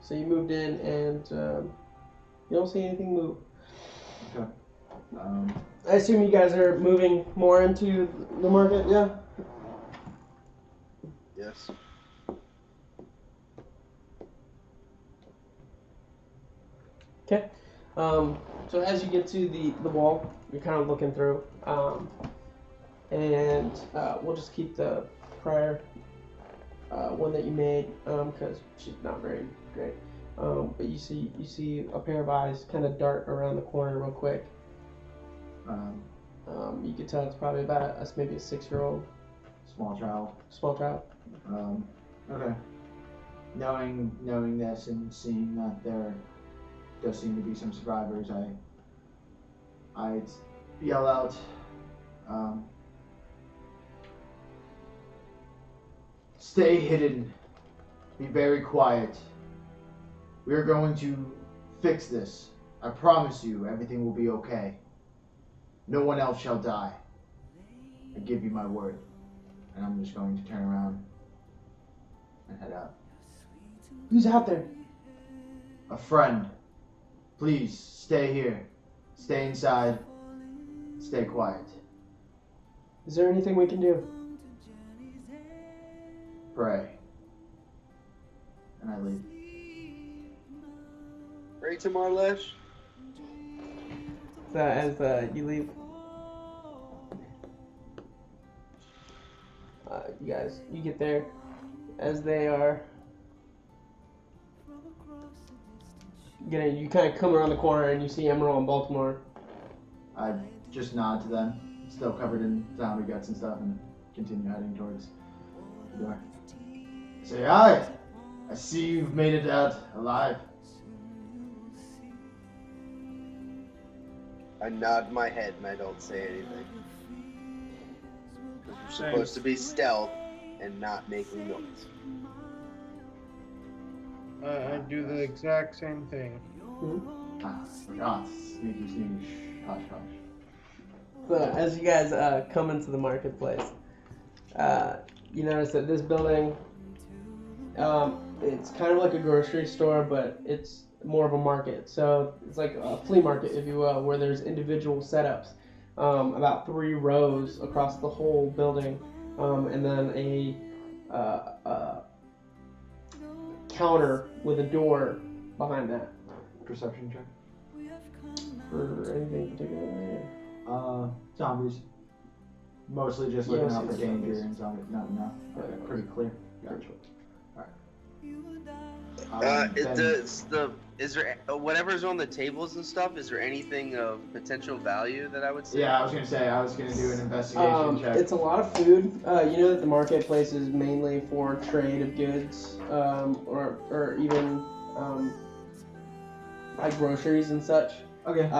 so you moved in and you don't see anything move. I assume you guys are moving more into the market, yeah? Yes. Okay. So as you get to the wall, you're kind of looking through, and we'll just keep the prior one that you made because she's not very great. But you see a pair of eyes kind of dart around the corner real quick. You can tell it's probably about maybe a 6-year-old small child. small child. Okay. Knowing this and seeing that there does seem to be some survivors, I'd yell out, stay hidden, be very quiet. We are going to fix this. I promise you, everything will be okay. No one else shall die. I give you my word. And I'm just going to turn around and head out. Who's out there? A friend. Please, stay here. Stay inside. Stay quiet. Is there anything we can do? Pray. And I leave. Pray to Marlesh. So as you leave, you get there as they are you kind of come around the corner and you see Emerald and Baltimore. I just nod to them, still covered in zombie guts and stuff, and continue heading towards the door. Say hi! I see you've made it out alive. I nod my head and I don't say anything. We're supposed to be stealth. and not making noise. I do the exact same thing. Ah, forgot. Sneaky, sneaky, hush, hush. So as you guys come into the marketplace, you notice that this building, it's kind of like a grocery store, but it's more of a market. So it's like a flea market, if you will, where there's individual setups, about 3 rows across the whole building, and then a counter with a door behind that. Perception check. For anything particular? Zombies. Mostly just looking Yeah, out for it's danger zombies. and zombies. No. Okay, pretty clear. Gotcha. Is there whatever's on the tables and stuff? Is there anything of potential value that I would say? Yeah, I was gonna say I was gonna do an investigation check. It's a lot of food. You know that the marketplace is mainly for trade of goods, or even like groceries and such. Okay.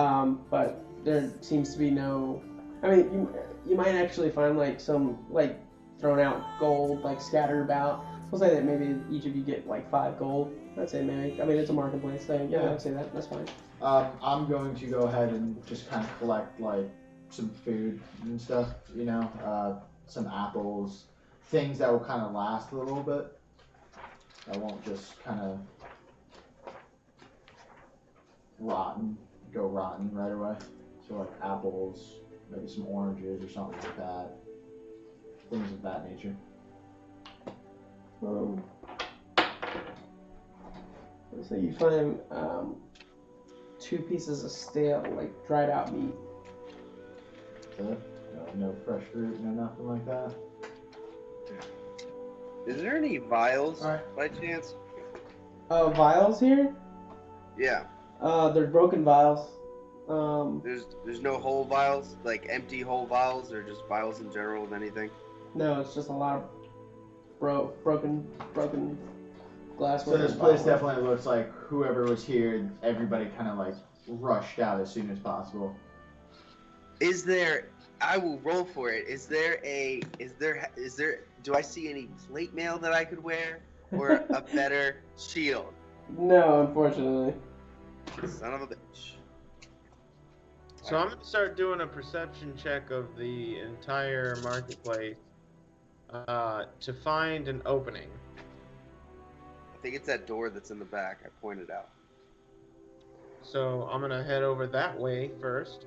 But there seems to be no. I mean, you might actually find like some like thrown out gold like scattered about. We'll say that maybe each of you get like 5 gold. I'd say maybe. I mean, it's a marketplace, so yeah, I'd say that. That's fine. I'm going to go ahead and just kind of collect like some food and stuff. You know, some apples, things that will kind of last a little bit. I won't just kind of go rotten right away. So like apples, maybe some oranges or something like that. Things of that nature. So you find 2 pieces of stale, like dried out meat. No fresh fruit, no nothing like that. Is there any vials Alright. by chance? Vials here? Yeah. They're broken vials. There's no whole vials, like empty whole vials, or just vials in general of anything. No, it's just a lot of broken glassware. So this place definitely looks like whoever was here, everybody kind of like rushed out as soon as possible. Is there? I will roll for it. Is there? Do I see any plate mail that I could wear, or a better shield? No, unfortunately. Son of a bitch. So I'm gonna start doing a perception check of the entire marketplace to find an opening. I think it's that door that's in the back. I pointed out. So I'm gonna head over that way first,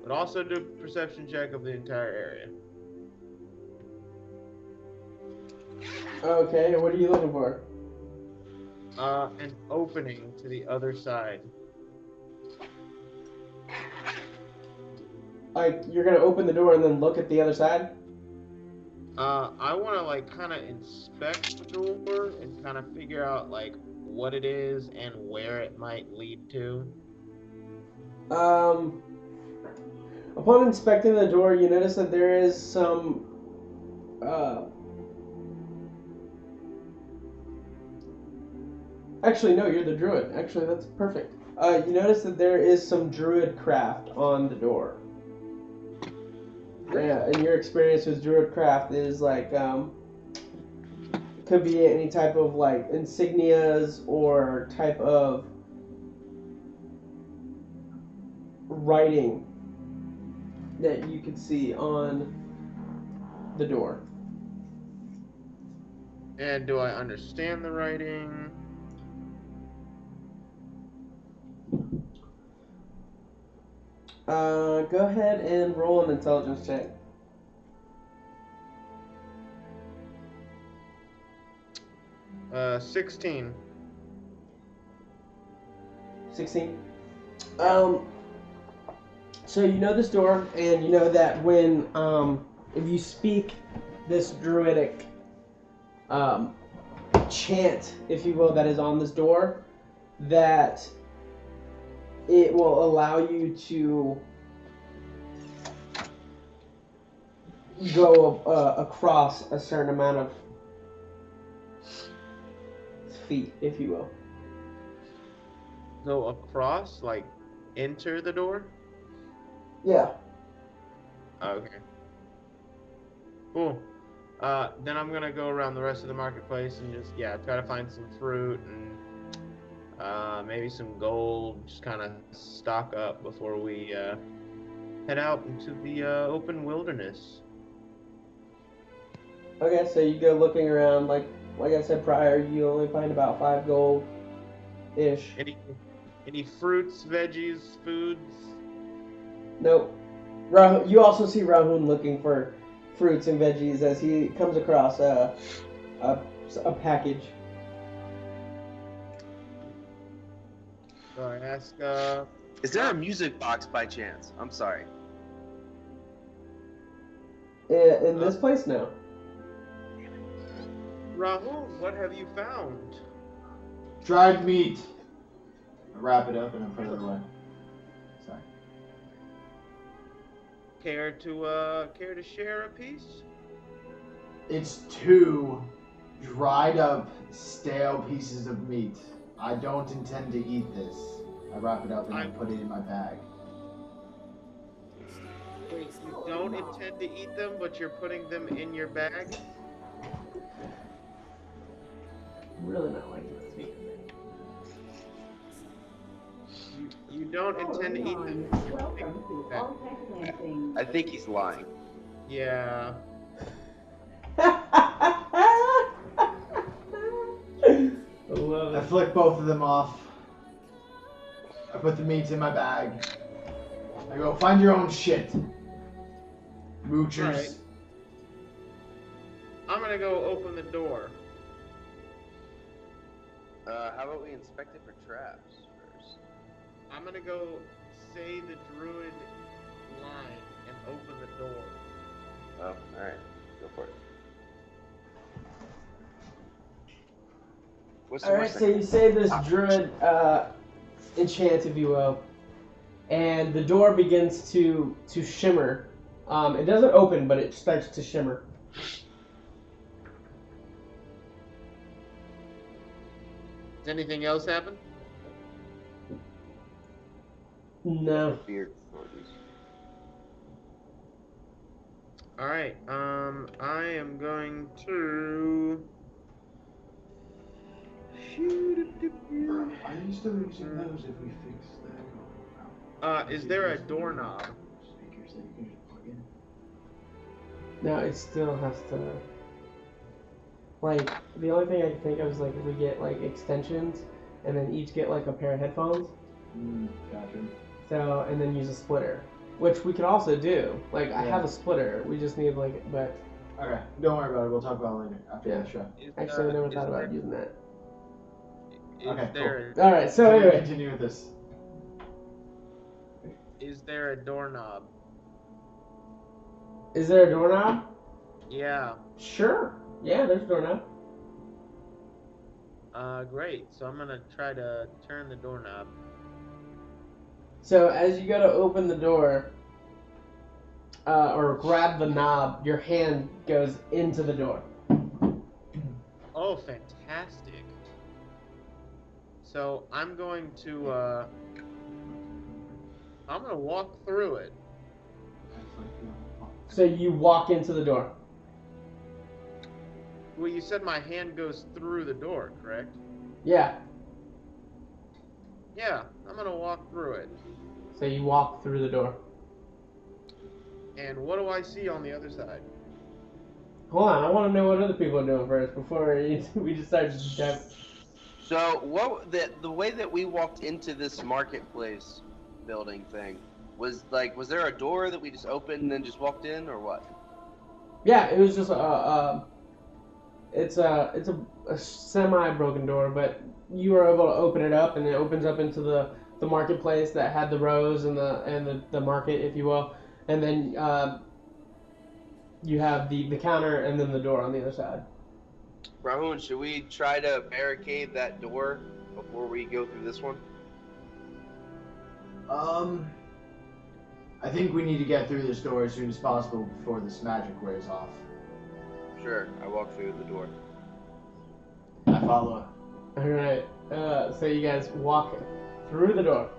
but also do a perception check of the entire area. Okay, what are you looking for? An opening to the other side. Like, you're gonna open the door and then look at the other side? I want to like kind of inspect the door and kind of figure out like what it is and where it might lead to. Upon inspecting the door, you notice that there is some, actually, no, you're the druid. Actually, that's perfect. You notice that there is some druid craft on the door. Yeah, and your experience with druid craft is like, could be any type of like insignias or type of writing that you could see on the door. And do I understand the writing? Go ahead and roll an intelligence check. 16. 16. So you know this door, and you know that when if you speak this druidic chant, if you will, that is on this door, that it will allow you to go across a certain amount of feet, if you will. Go across, like enter the door? Yeah. Okay. Cool. Then I'm gonna go around the rest of the marketplace and just try to find some fruit and maybe some gold. Just kind of stock up before we head out into the open wilderness. Okay, so you go looking around. Like I said prior, you only find about 5 gold ish. Any fruits, veggies, foods? Nope. You also see Rahun looking for fruits and veggies as he comes across a package. So I ask, Is there a music box by chance? I'm sorry. In this place, no. Rahul, what have you found? Dried meat. I wrap it up and I put it away. Sorry. Care to share a piece? It's 2 dried up, stale pieces of meat. I don't intend to eat this. I wrap it up and I put it in my bag. Wait, you don't intend to eat them, but you're putting them in your bag? I'm really not liking this meat. You don't intend to eat them. Welcome to All Tech Things. I think he's lying. Yeah. I love I it. flick both of them off. I put the meat in my bag. I go, find your own shit. Moochers. Right. I'm gonna go open the door. How about we inspect it for traps first? I'm gonna go say the druid line and open the door. Oh, alright. Go for it. What's the Alright, worst so thing? you say this druid enchant, if you will, and the door begins to shimmer. It doesn't open, but it starts to shimmer. Does anything else happen? No. Beard shorties. Alright, I am going to... Are you still using those if we fix that? Is there a doorknob? Speakers that you can just plug in. No, it still has to. Like, the only thing I can think of is like if we get like extensions and then each get like a pair of headphones. Gotcha. So, and then use a splitter, which we could also do. Like, I Yeah. have a splitter. We just need like, but Okay, don't worry about it. We'll talk about it later after Yeah. the show. actually, I never thought about using that. Okay, All right. So Continue- anyway, continue with this. Is there a doorknob? is there a doorknob? Yeah. Sure. Yeah, there's a doorknob. Great. So I'm gonna try to turn the doorknob. So as you go to open the door, or grab the knob, your hand goes into the door. Oh, fantastic. So I'm going to, I'm gonna walk through it. So you walk into the door. Well, you said my hand goes through the door, correct? Yeah. Yeah, I'm gonna walk through it. So you walk through the door. And what do I see on the other side? Hold on, I want to know what other people are doing first before we just start. So what the way that we walked into this marketplace building thing was there a door that we just opened and then just walked in, or what? Yeah, it was just it's a semi-broken door, but you were able to open it up, and it opens up into the marketplace that had the rows and the market, if you will, and then you have the counter and then the door on the other side. Rahun, should we try to barricade that door before we go through this one? I think we need to get through this door as soon as possible before this magic wears off. Sure, I walk through the door. I follow. All right. So you guys walk through the door.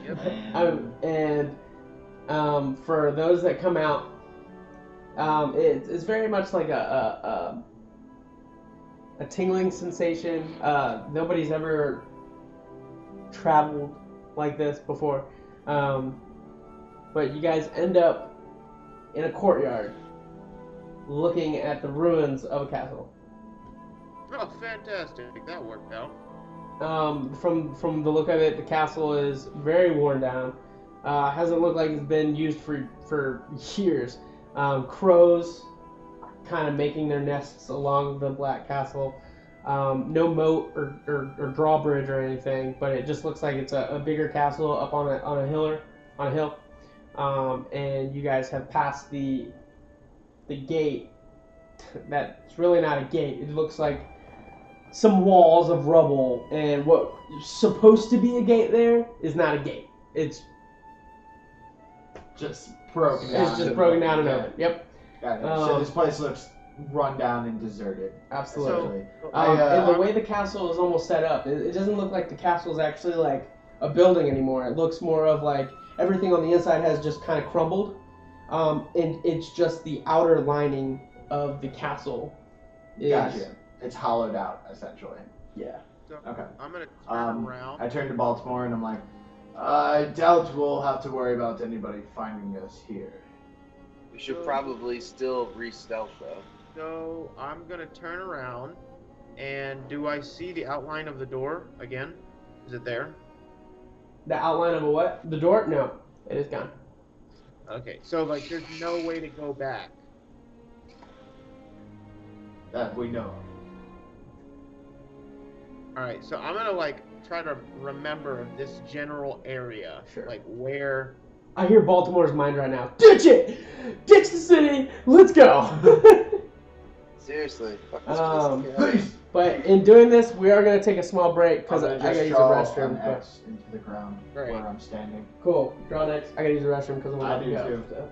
Yep. And For those that come out, it's very much like a tingling sensation. Nobody's ever traveled like this before, but you guys end up in a courtyard looking at the ruins of a castle. Oh, fantastic! That worked out. From the look of it, the castle is very worn down. Hasn't looked like it's been used for years. Crows kind of making their nests along the Black Castle. No moat or drawbridge or anything, but it just looks like it's a bigger castle up on a hill. And you guys have passed the gate. That's really not a gate. It looks like some walls of rubble, and what is supposed to be a gate there is not a gate. It's Just broken down. It's just broken down and open. Yep. Got it. So this place looks run down and deserted. Absolutely. So, And the way the castle is almost set up, it doesn't look like the castle is actually like a building anymore. It looks more of like everything on the inside has just kind of crumbled, and it's just the outer lining of the castle. Gotcha. It's hollowed out, essentially. Yeah. so Okay. I'm gonna turn around. I turn to Baltimore and I'm like, I doubt we'll have to worry about anybody finding us here. We should probably still re-stealth though. So I'm gonna turn around, and do I see the outline of the door again? Is it there? The outline of a what? The door? No, it is gone. Okay, so like there's no way to go back. That we know of. All right, so I'm gonna like try to remember this general area, Sure. like where. I hear Baltimore's mind right now. Ditch it! Ditch the city! Let's go! Seriously. Fuck this place. Please. But in doing this, we are going to take a small break because I I'm gotta gonna use just the draw restroom. an But X into the ground Right. where I'm standing. cool. Draw next. I gotta use the restroom because I'm I about to do go. too. So.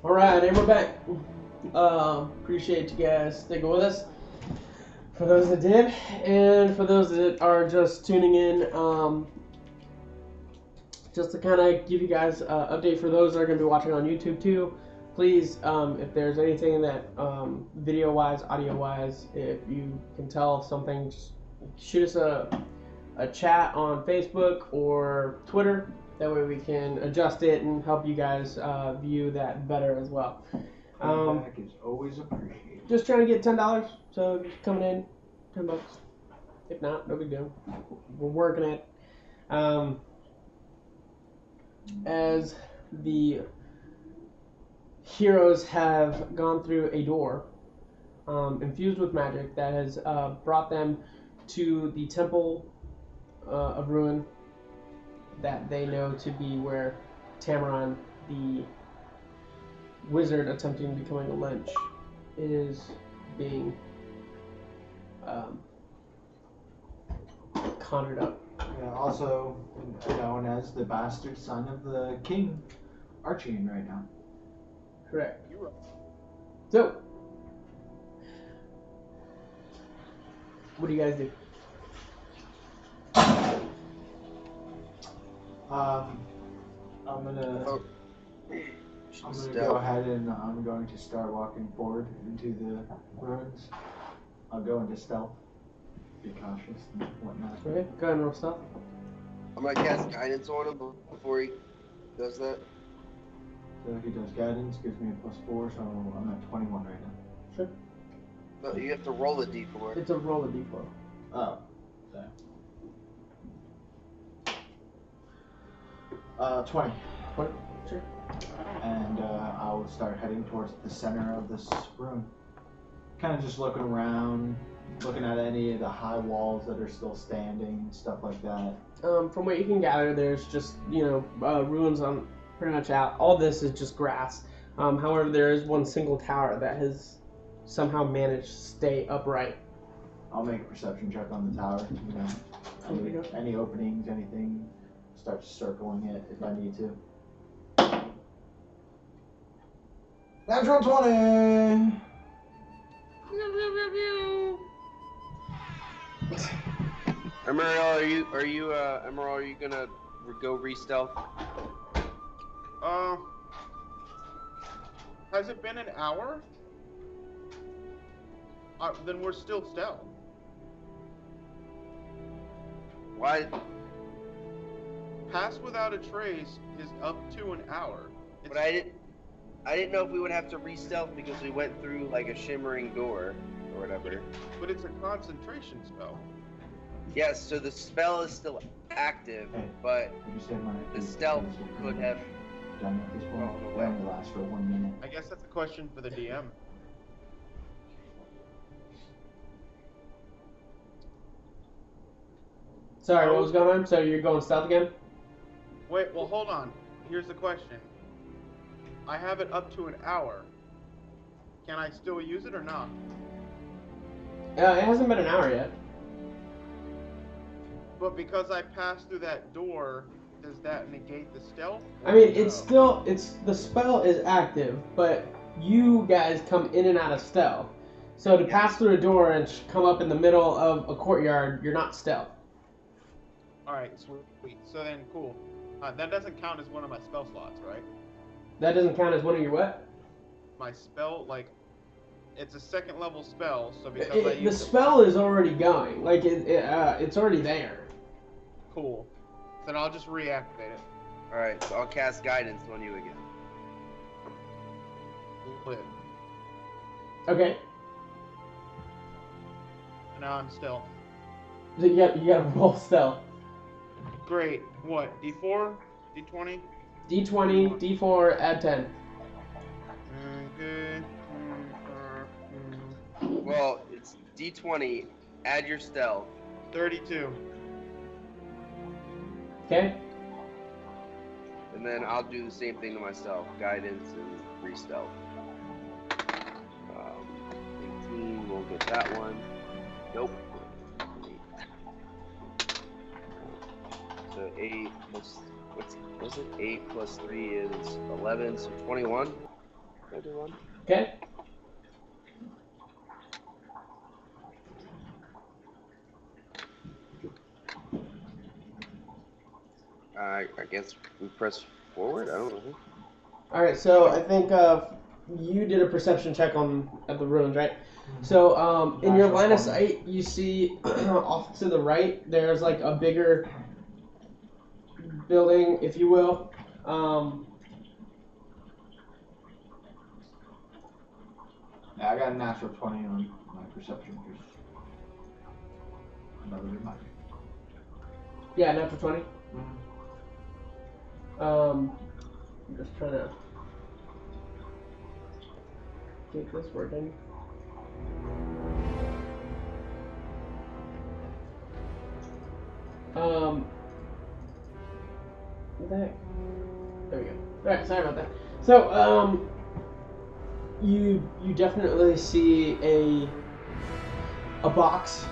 All right, and we're back. Appreciate you guys sticking with us. For those that did, and for those that are just tuning in, just to kind of give you guys an update for those that are going to be watching on YouTube too. Please, if there's anything that video-wise, audio-wise, if you can tell something, just shoot us a chat on Facebook or Twitter. That way we can adjust it and help you guys view that better as well. Feedback is always appreciated. Just trying to get $10. So if you're coming in, $10. If not, no big deal. We're working it. As the heroes have gone through a door infused with magic that has brought them to the Temple of Ruin that they know to be where Tamaran, the wizard attempting becoming a Lynch, is being conjured up. Yeah, also known as the bastard son of the king Archian right now. Correct. So, what do you guys do? I'm gonna Stealth. go ahead and I'm going to start walking forward into the ruins. I'll go into stealth. Be cautious and whatnot. Okay, go ahead and roll stuff. I'm gonna cast guidance on him before he does that. So he does guidance, gives me a +4, so I'm at 21 right now. Sure. No, you have to roll a d4. It's a roll of d4. Oh. So. 20. 20. Sure. And I'll start heading towards the center of this room. Kind of just looking around, looking at any of the high walls that are still standing, stuff like that. From what you can gather, there's just, ruins on pretty much out. All this is just grass. However, there is one single tower that has somehow managed to stay upright. I'll make a perception check on the tower. Any openings, anything. Start circling it if I need to. Natural 20! Emerald, are you gonna go re-stealth? Has it been an hour? Then we're still stealth. Why? Pass without a trace is up to an hour. But I didn't know if we would have to re-stealth because we went through like a shimmering door or whatever. But it's a concentration spell. Yes, so the spell is still active, but Would you say my the stealth could have. done at this point? Oh, no It way. only lasts for 1 minute. I guess that's a question for the DM. Sorry, what was going on? So you're going stealth again? Wait, well, hold on. Here's the question. I have it up to an hour. Can I still use it or not? It hasn't been an hour yet. But because I passed through that door, does that negate the stealth? I mean, the spell is active, but you guys come in and out of stealth. So to pass through a door and come up in the middle of a courtyard, you're not stealth. Alright, sweet. So then, cool. That doesn't count as one of my spell slots, right? That doesn't count as one of your what? My spell, it's a second level spell, so because I The use spell is already going. Like, it's already there. Cool. Then I'll just reactivate it. Alright, so I'll cast guidance on you again. Lit. Okay. Now I'm stealth. So you gotta roll stealth. Great. What? D4? D20? D20, D4, add 10. Okay. Well, it's D20, add your stealth. 32. Okay? And then I'll do the same thing to myself. Guidance and re-stealth. 18, we'll get that one. Nope. 8. So 8 plus, what's it? 8 plus 3 is 11, so 21. I do one. Okay. I guess we press forward. I don't know. All right. So I think you did a perception check at the ruins, right? So in your line of sight, you see off to the right, there's like a bigger building, if you will. Yeah, I got a natural 20 on my perception. Just another reminder. Yeah, natural 20. I'm just trying to get this working. What the heck? There we go. Alright, sorry about that. So, you definitely see a box,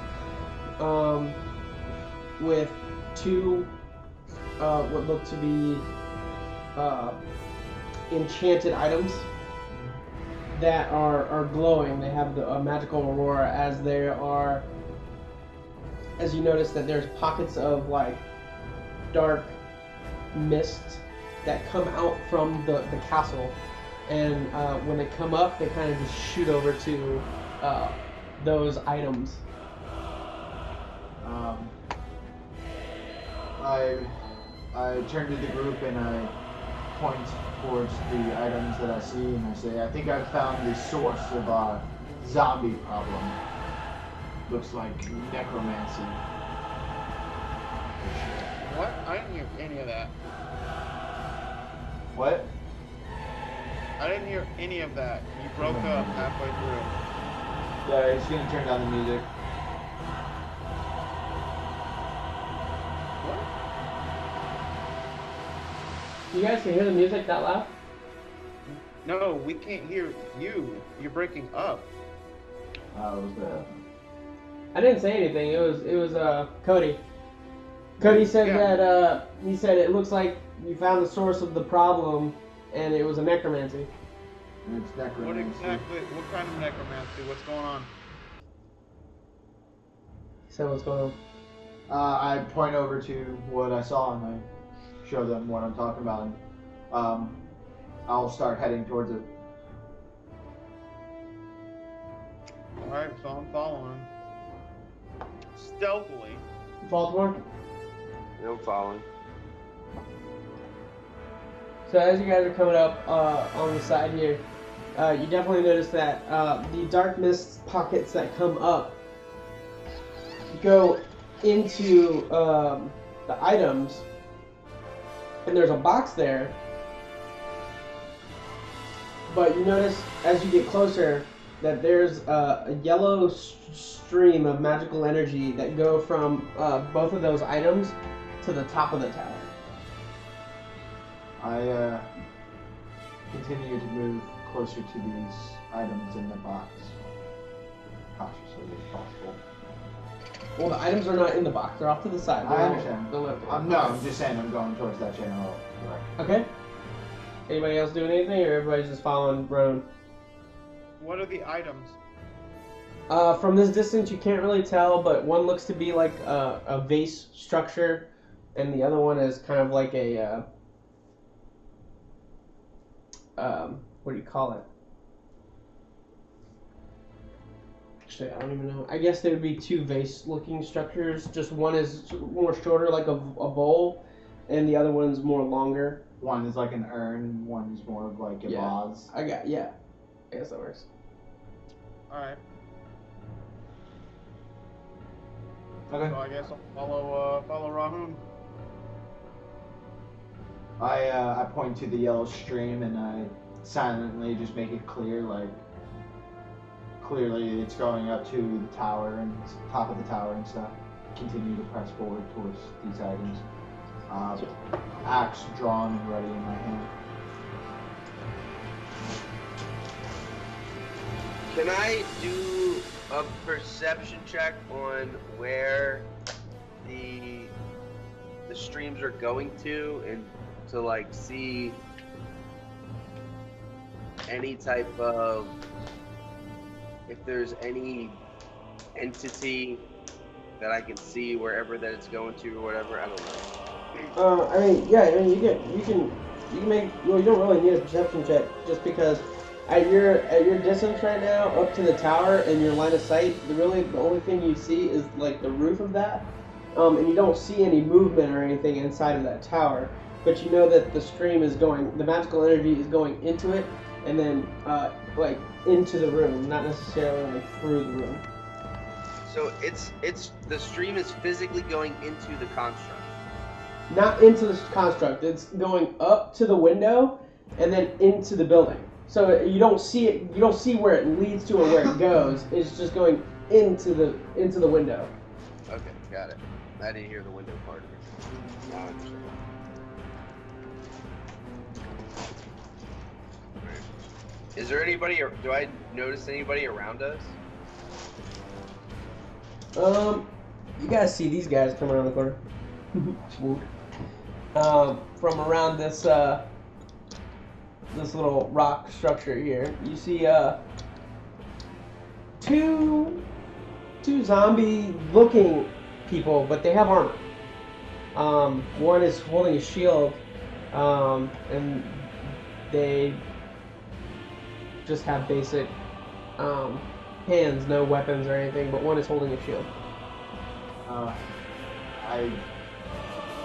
with two, what look to be, enchanted items that are glowing. They have a magical aurora as they are, as you notice that there's pockets of like dark mist that come out from the castle, and when they come up, they kind of just shoot over to those items. I turn to the group and I point towards the items that I see and I say, I think I've found the source of our zombie problem. Looks like necromancy. What? I didn't hear any of that. What? I didn't hear any of that. You broke up halfway through. Yeah, he's gonna turn down the music. What? You guys can hear the music that loud? No, we can't hear you. You're breaking up. Was that? I didn't say anything. It was Cody. Cody said that he said it looks like you found the source of the problem, and it was a necromancy. It's necromancy. What kind of necromancy? What's going on? He said, what's going on? I point over to what I saw and I show them what I'm talking about, and I'll start heading towards it. Alright, so I'm following. Stealthily. Baltimore? No following. So as you guys are coming up on the side here, you definitely notice that the dark mist pockets that come up go into the items, and there's a box there. But you notice as you get closer that there's a yellow stream of magical energy that go from both of those items to the top of the tower. I continue to move closer to these items in the box, cautiously as possible. Well, the items are not in the box; they're off to the side. I understand. The left. No, I'm just saying I'm going towards that general direction. Okay. Anybody else doing anything, or everybody's just following Roan? What are the items? From this distance, you can't really tell, but one looks to be like a vase structure, and the other one is kind of like a what do you call it? Actually, I don't even know. I guess there would be two vase-looking structures. Just one is more shorter, like a bowl, and the other one's more longer. One is like an urn, one is more of like a vase. I guess that works. Alright. Okay. So I guess I'll follow Rahun. I point to the yellow stream and I silently just make it clear, like clearly it's going up to the tower and top of the tower and stuff. Continue to press forward towards these items. Axe drawn and ready in my hand. Can I do a perception check on where the streams are going to, and to like see any type of, if there's any entity that I can see wherever that it's going to or whatever. I don't know. I mean, yeah. I mean, you can make. Well, you don't really need a perception check just because at your distance right now up to the tower and your line of sight, the only thing you see is like the roof of that, and you don't see any movement or anything inside of that tower. But you know that the stream is going, the magical energy is going into it, and then like into the room, not necessarily like through the room. So it's the stream is physically going into the construct. Not into the construct. It's going up to the window and then into the building. So you don't see it. You don't see where it leads to or where it goes. It's just going into the window. Okay, got it. I didn't hear the window part of it. Now I understand. Is there anybody, or do I notice anybody around us? You guys see these guys come around the corner. From around this this little rock structure here, you see two zombie-looking people, but they have armor. One is holding a shield, and they just have basic hands, no weapons or anything, but one is holding a shield. I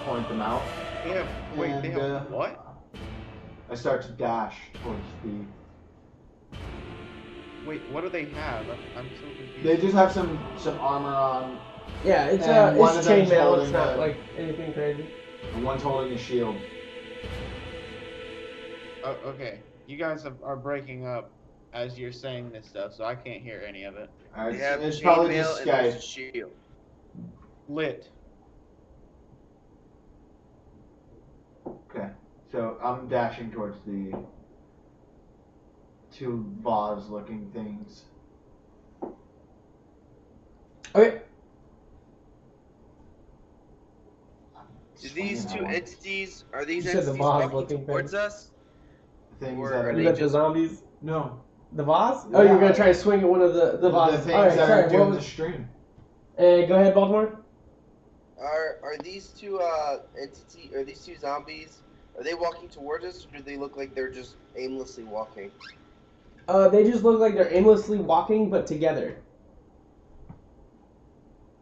point them out. Yeah. Wait, they And, have what? I start to dash towards the. Wait, what do they have? I'm so confused. They just have some armor on, Yeah, it's And one of it's them's chainmail. holding It's not a- like anything crazy. and one's holding a shield. Oh, okay. You guys are breaking up as you're saying this stuff, so I can't hear any of it. They have It's probably chainmail just and there's a Skype. shield. Lit. Okay, so I'm dashing towards the two vase-looking things. Okay. Do these two entities, are these You said the entities vase walking looking towards thing. us? Things Or that are are they You got the just- zombies. no The vase? Oh, you're Yeah. gonna try to swing at one of the the vases. things Alright, that sorry. are doing What the was? stream. Go ahead, Baltimore. Are these two entity, or these two zombies, are they walking towards us, or do they look like they're just aimlessly walking? They just look like they're aimlessly walking, but together.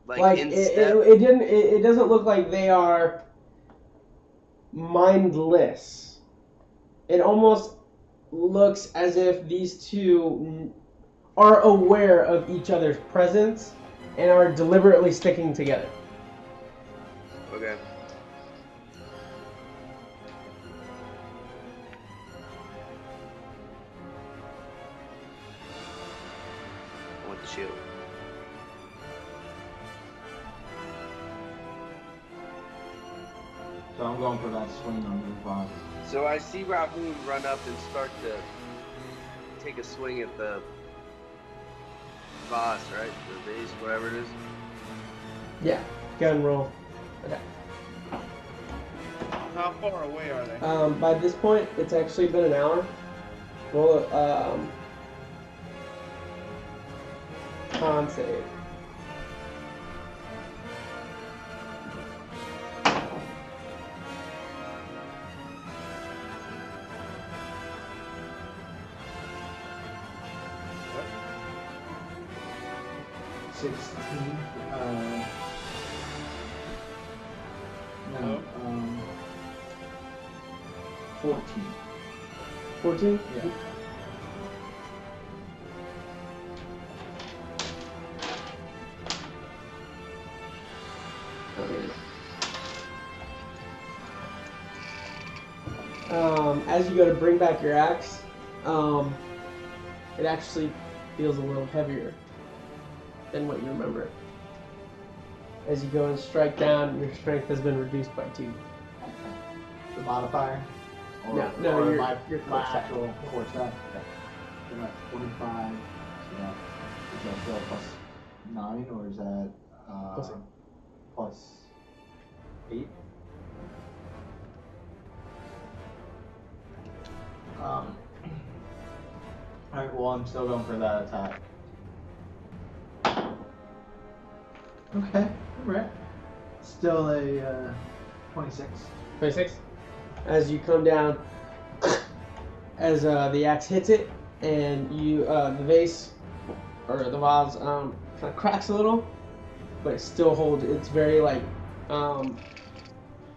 Like in step? It doesn't look like they are mindless. It almost looks as if these two are aware of each other's presence and are deliberately sticking together. Okay. I want the shield. So I'm going for that swing on the vase. So I see Rahun run up and start to take a swing at the vase, right? The vase, whatever it is. Yeah, gun roll. Okay. How far away are they? By this point, it's actually been an hour. Roll a con save. What? 16. No. 14. 14? Yeah. As you go to bring back your axe, it actually feels a little heavier than what you remember. As you go and strike down, your strength has been reduced by 2. The modifier? No, or your my core stat. actual core stat? Okay. So I'm at 45. So that, is that still plus 9 or is that Plus 8. plus 8? Alright, well, I'm still going for that attack. Okay, alright. Still a 26. 26. As you come down, as the axe hits it, and you the vase or the vase kind of cracks a little, but it still holds. It's very like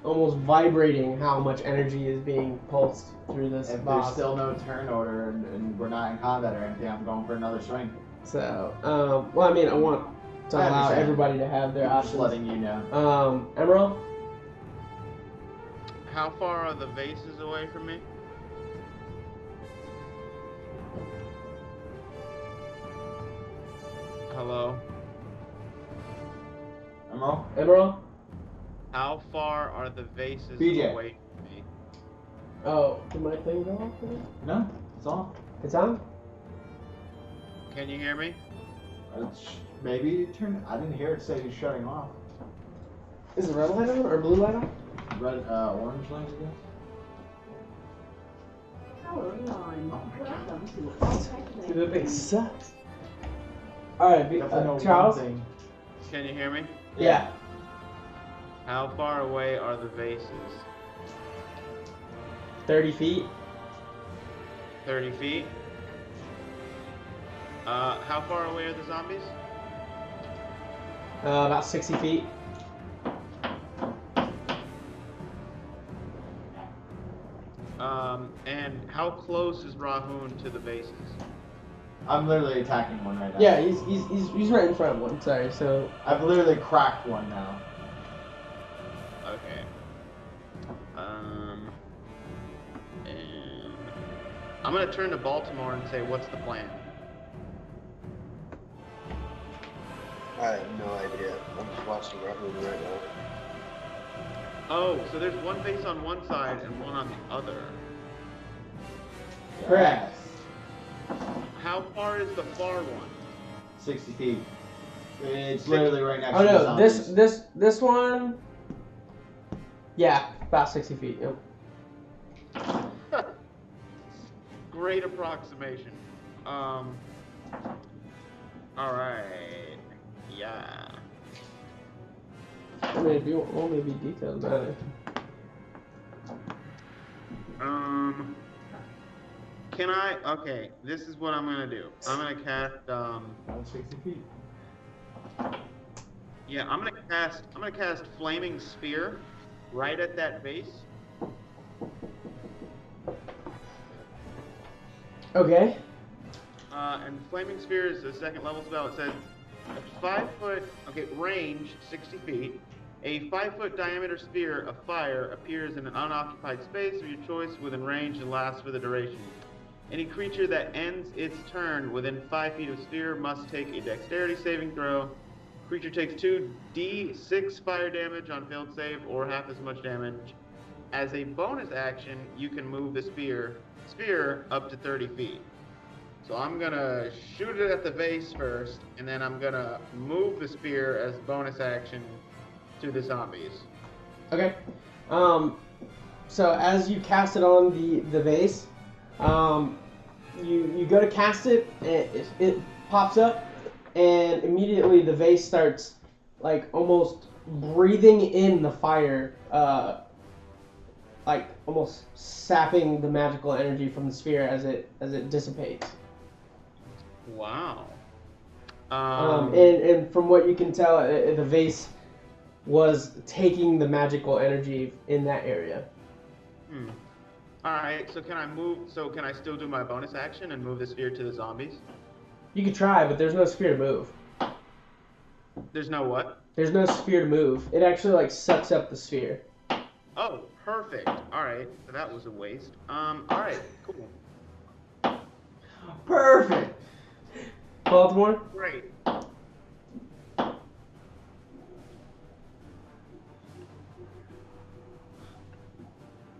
almost vibrating how much energy is being pulsed through this If there's vase. still no turn order and we're not in combat or anything, I'm going for another swing. So, well, I mean, I want to I allow understand. everybody to have their I'm just options. letting you know. Emerald. How far are the vases away from me? Hello? Emerald? Emerald. How far are the vases BJ. away from me? Oh, did my thing go off? No, it's on. It's on. Can you hear me? Maybe you turn. I didn't hear it say you're shutting off. Is the red light on or blue light on? Red, orange light, I guess. Powering on. Oh my Welcome to all Dude, that thing sucks. All right, Definitely know Charles. one thing. Can you hear me? Yeah. How far away are the vases? 30 feet. 30 feet? How far away are the zombies? About 60 feet. And how close is Rahun to the vases? I'm literally attacking one right now. Yeah, he's right in front of one. Sorry. So I've literally cracked one now. Okay. And I'm gonna turn to Baltimore and say, what's the plan? I have no idea. I'm just watching Rahun right now. Oh, so there's one vase on one side and one on the other. Correct. How far is the far one? 60 feet. It's literally right next oh to the no, zombies. this one. Yeah, about 60 feet. Yep. Great approximation. All right. Yeah. I mean, if you want me to be detailed about it. Can I? Okay, this is what I'm gonna do. I'm gonna cast. 60 feet. Yeah, I'm gonna cast Flaming Spear right at that base. Okay. And Flaming Spear is a second level spell. It says a 5 foot, range 60 feet. A 5 foot diameter spear of fire appears in an unoccupied space of your choice within range and lasts for the duration. Any creature that ends its turn within 5 feet of sphere must take a dexterity saving throw. Creature takes 2d6 fire damage on failed save or half as much damage. As a bonus action, you can move the spear up to 30 feet. So I'm gonna shoot it at the vase first, and then I'm gonna move the spear as bonus action to the zombies. Okay. So as you cast it on the vase, you go to cast it, and it pops up, and immediately the vase starts like almost breathing in the fire, like almost sapping the magical energy from the sphere as it dissipates. Wow. And from what you can tell, the vase was taking the magical energy in that area. Alright, so can I move, can I still do my bonus action and move the sphere to the zombies? You could try, but there's no sphere to move. There's no what? There's no sphere to move. It actually like sucks up the sphere. Oh, perfect. Alright, so that was a waste. Alright, cool. Perfect. Baltimore? Great.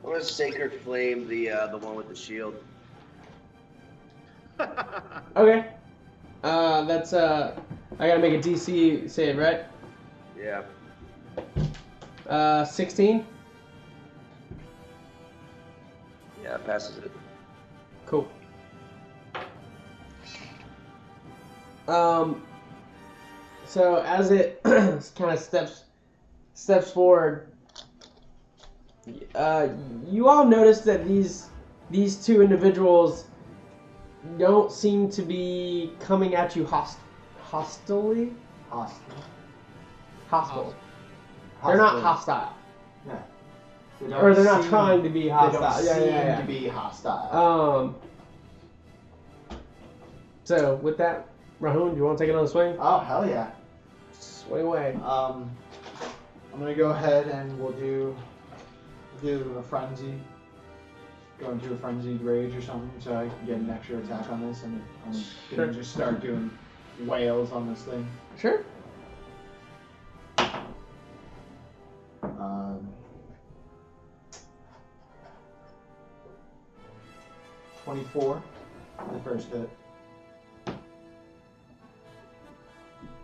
I'm gonna Sacred Flame the one with the shield. Okay. That's I gotta make a DC save, right? Yeah. 16. Yeah, it passes it. Cool. So as it kind of steps forward, you all notice that these two individuals don't seem to be coming at you hostilely. Hostile. They're not hostile. Yeah. Or they're not trying to be They hostile. don't Yeah. seem to be hostile. So with that, Rahun, do you want to take another swing? Oh, hell yeah. Swing away. I'm gonna go ahead and we'll do a frenzy. Go into a frenzied rage or something so I can get an extra attack on this, and I'm Sure. gonna just start doing wails on this thing. Sure. 24, the first hit.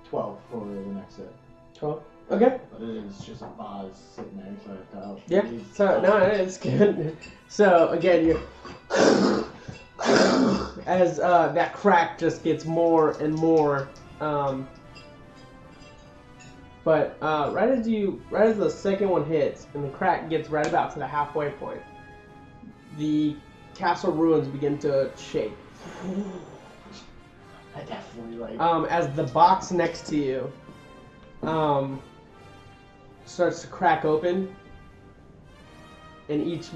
12 for the next hit. 12. Okay. But it is just a vase sitting there, so I have to help. Yeah. So no, it's good. So again, you as that crack just gets more and more. But right as the second one hits and the crack gets right about to the halfway point, the castle ruins begin to shake. I definitely like. As the box next to you starts to crack open, and each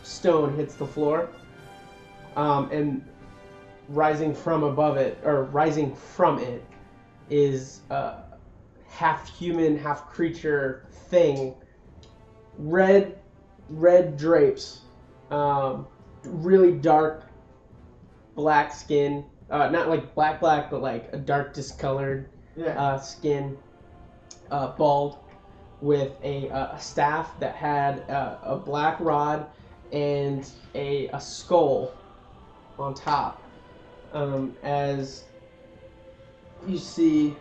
stone hits the floor, and rising from it is half human, half creature thing. Red drapes, really dark black skin. Not like black, but like a dark discolored skin, bald, with a staff that had a black rod and a skull on top. As you see,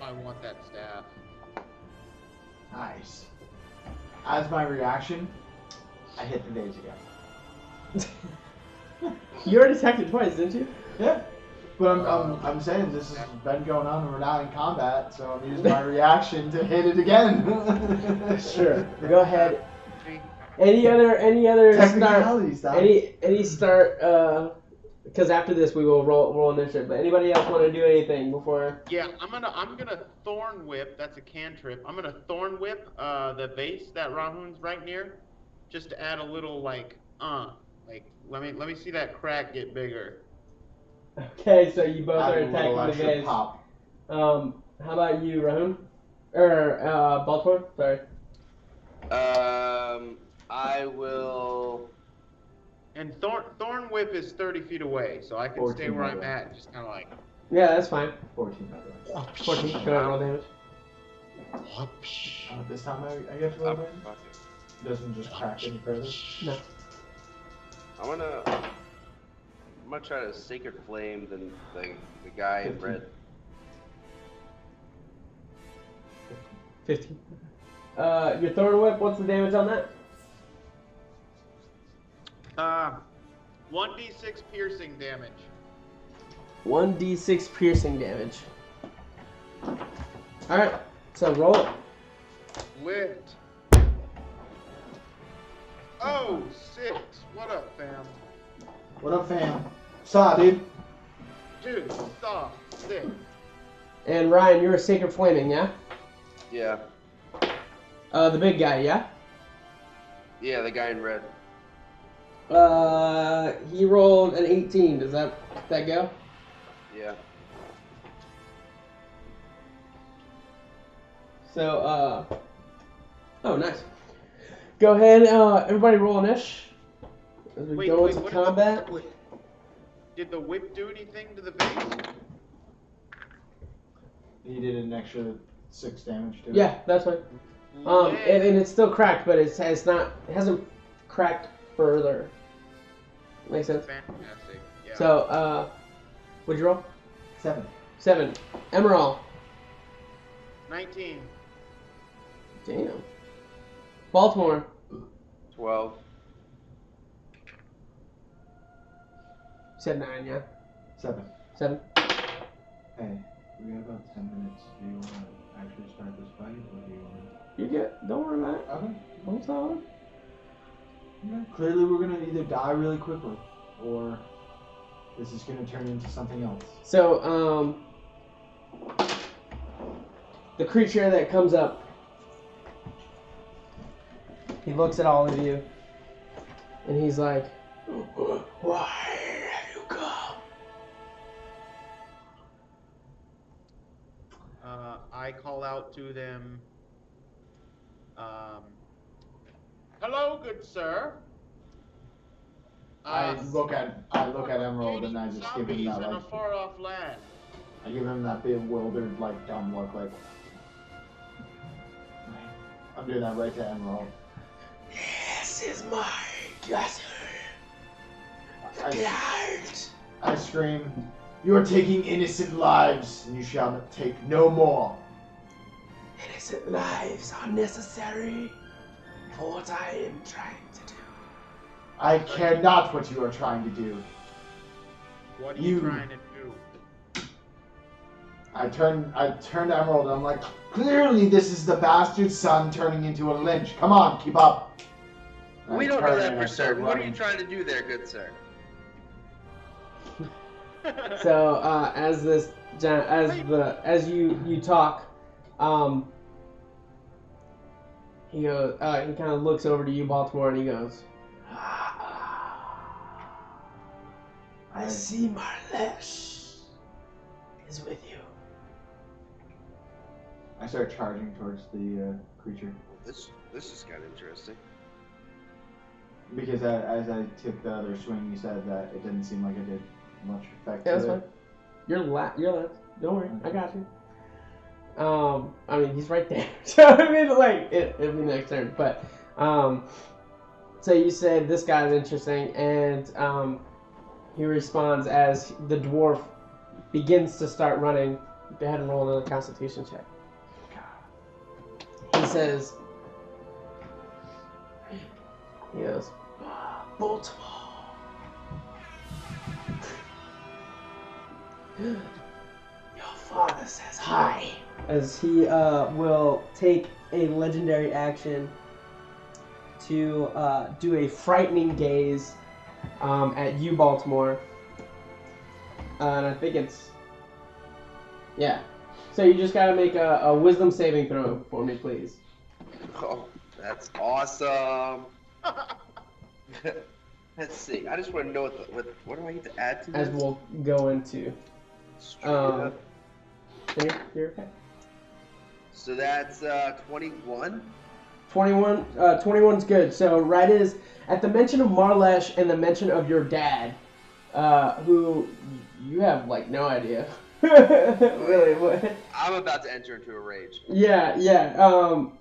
I want that staff. Nice. As my reaction, I hit the days again. you already attacked it twice, didn't you? Yeah. But I'm saying this has been going on and we're not in combat, so I'm using my reaction to hit it again. Sure. Go ahead. Any other start? Technicalities, Doc. Any start? Because after this we will roll initiative. But anybody else want to do anything before? Yeah, I'm gonna thorn whip. That's a cantrip. I'm gonna thorn whip the base that Rahun's right near, just to add a little let me see that crack get bigger. Okay, so you both are Add a little attacking the extra base. pop. How about you, Rahun? Or Baltimore? Sorry. I will. And thorn whip is 30 feet away, so I can 14 stay where I'm away. at, and just kind of like. Yeah, that's fine. 14 by the way. 14. Go ahead, roll damage. This time I get to roll damage? Doesn't just crack any further? No. I'm gonna try to sacred flame the guy in 15. red. 15. Your thorn whip. What's the damage on that? 1d6 piercing damage. 1d6 piercing damage. All right. So roll it. Lit. Oh, 6. What up, fam? What up, fam? Saw, dude. Dude, stop. 6. And Ryan, you're a sacred flaming, yeah? Yeah. The big guy, yeah? Yeah, the guy in red. He rolled an 18. Does that go? Yeah. So, oh, nice. Go ahead, everybody roll an ish. As we go into what combat. Did the whip do anything to the base? He did an extra 6 damage to it. Yeah, that's fine. And it's still cracked, but it hasn't cracked further. Makes sense? Fantastic. Yeah. So, what'd you roll? 7. 7. Emerald. 19. Damn. Baltimore. 12. You said 9, yeah? 7. 7. Hey, we got about 10 minutes. Do you want to actually start this fight, or do you want You get. Don't worry about it. to... Okay. I'm solid. Yeah, clearly we're gonna either die really quickly, or this is gonna turn into something else. So, the creature that comes up, he looks at all of you, and he's like, "Why have you come?" I call out to them. Hello, good sir. I look at Emerald and I just give him zombies that in a like far-off land. I give him that bewildered like dumb look like I'm doing that right to Emerald. This is my castle. I scream, "You are taking innocent lives, and you shall take no more." Innocent lives are necessary for what I am trying to do. I care not what you are trying to do. What are you trying to do? I turn to Emerald and I'm like, clearly this is the bastard son turning into a lynch. Come on, keep up. And We I don't know turn that and for I start certain. What are you running. trying to do there, good sir? So as you talk, he goes. He kind of looks over to you, Baltimore, and he goes, "I see Marlesh is with you." I start charging towards the creature. This is kind of interesting. Because as I took the other swing, you said that it didn't seem like it did much effect. Yeah, that's to fine. it. You're left. Don't worry, I Okay. got you. I mean, he's right there. So I mean, like, it'll be next turn. But, so you said this guy's interesting, and he responds as the dwarf begins to start running. Go ahead and roll another Constitution check. He says, he goes, Baltimore. Your father says hi. As he will take a legendary action to do a frightening gaze at you, Baltimore. And I think it's... Yeah. So you just gotta make a wisdom saving throw for me, please. Oh, that's awesome. Let's see. I just want to know what do I need to add to this? As we'll go into... Straight up. You're okay. So that's 21. 21's good. So right is at the mention of Marlesh and the mention of your dad, who you have like no idea. Really, what? I'm about to enter into a rage. Yeah.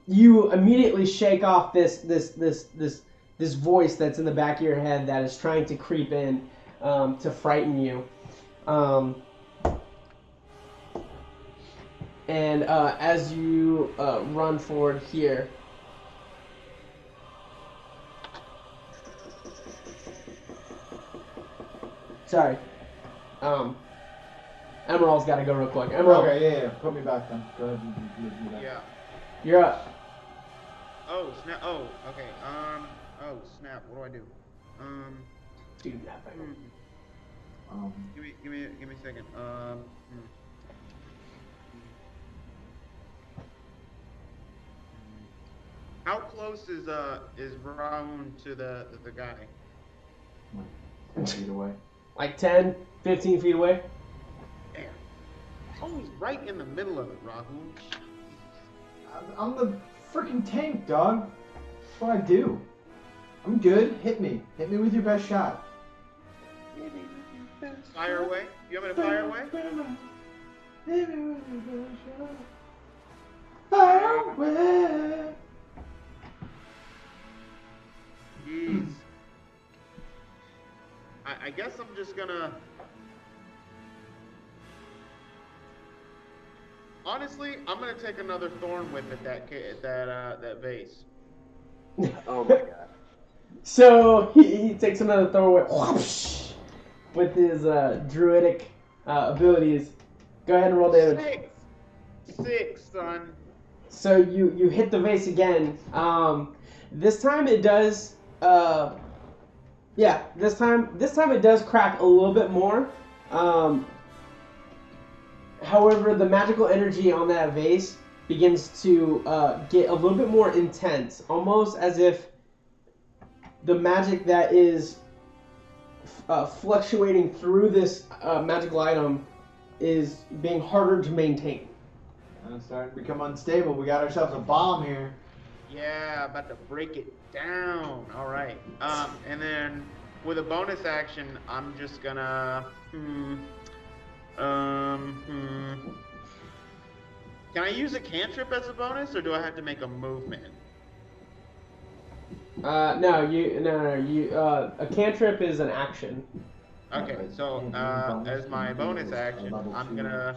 You immediately shake off this voice that's in the back of your head that is trying to creep in to frighten you. And as you run forward here, sorry, Emerald's got to go real quick. Emerald, Okay, yeah. Put me back then. Go ahead and do that. Yeah. you're up. Oh snap. Oh, okay. Oh snap. What do I do? Do nothing. Give me a second. How close is Raoun to the guy? 10 feet away. Like 10, 15 feet away. Damn. Oh, he's right in the middle of it, Raoun. I'm the freaking tank, dog. That's what I do. I'm good. Hit me. Hit me with your best shot. Fire away. You want me to fire away? Hit me with your best shot. Fire away. Jeez. I guess I'm just gonna. Honestly, I'm gonna take another thorn whip at that vase. Oh my god. So he takes another throw with his druidic abilities. Go ahead and roll damage. 6, son. So you hit the vase again. This time it does. This time it does crack a little bit more. However, the magical energy on that vase begins to get a little bit more intense, almost as if the magic that is fluctuating through this magical item is being harder to maintain. It's starting to become unstable. We got ourselves a bomb here. Yeah, about to break it down. All right. And then with a bonus action, I'm just gonna. Can I use a cantrip as a bonus, or do I have to make a movement? No. A cantrip is an action. Okay, so as my bonus action, I'm gonna.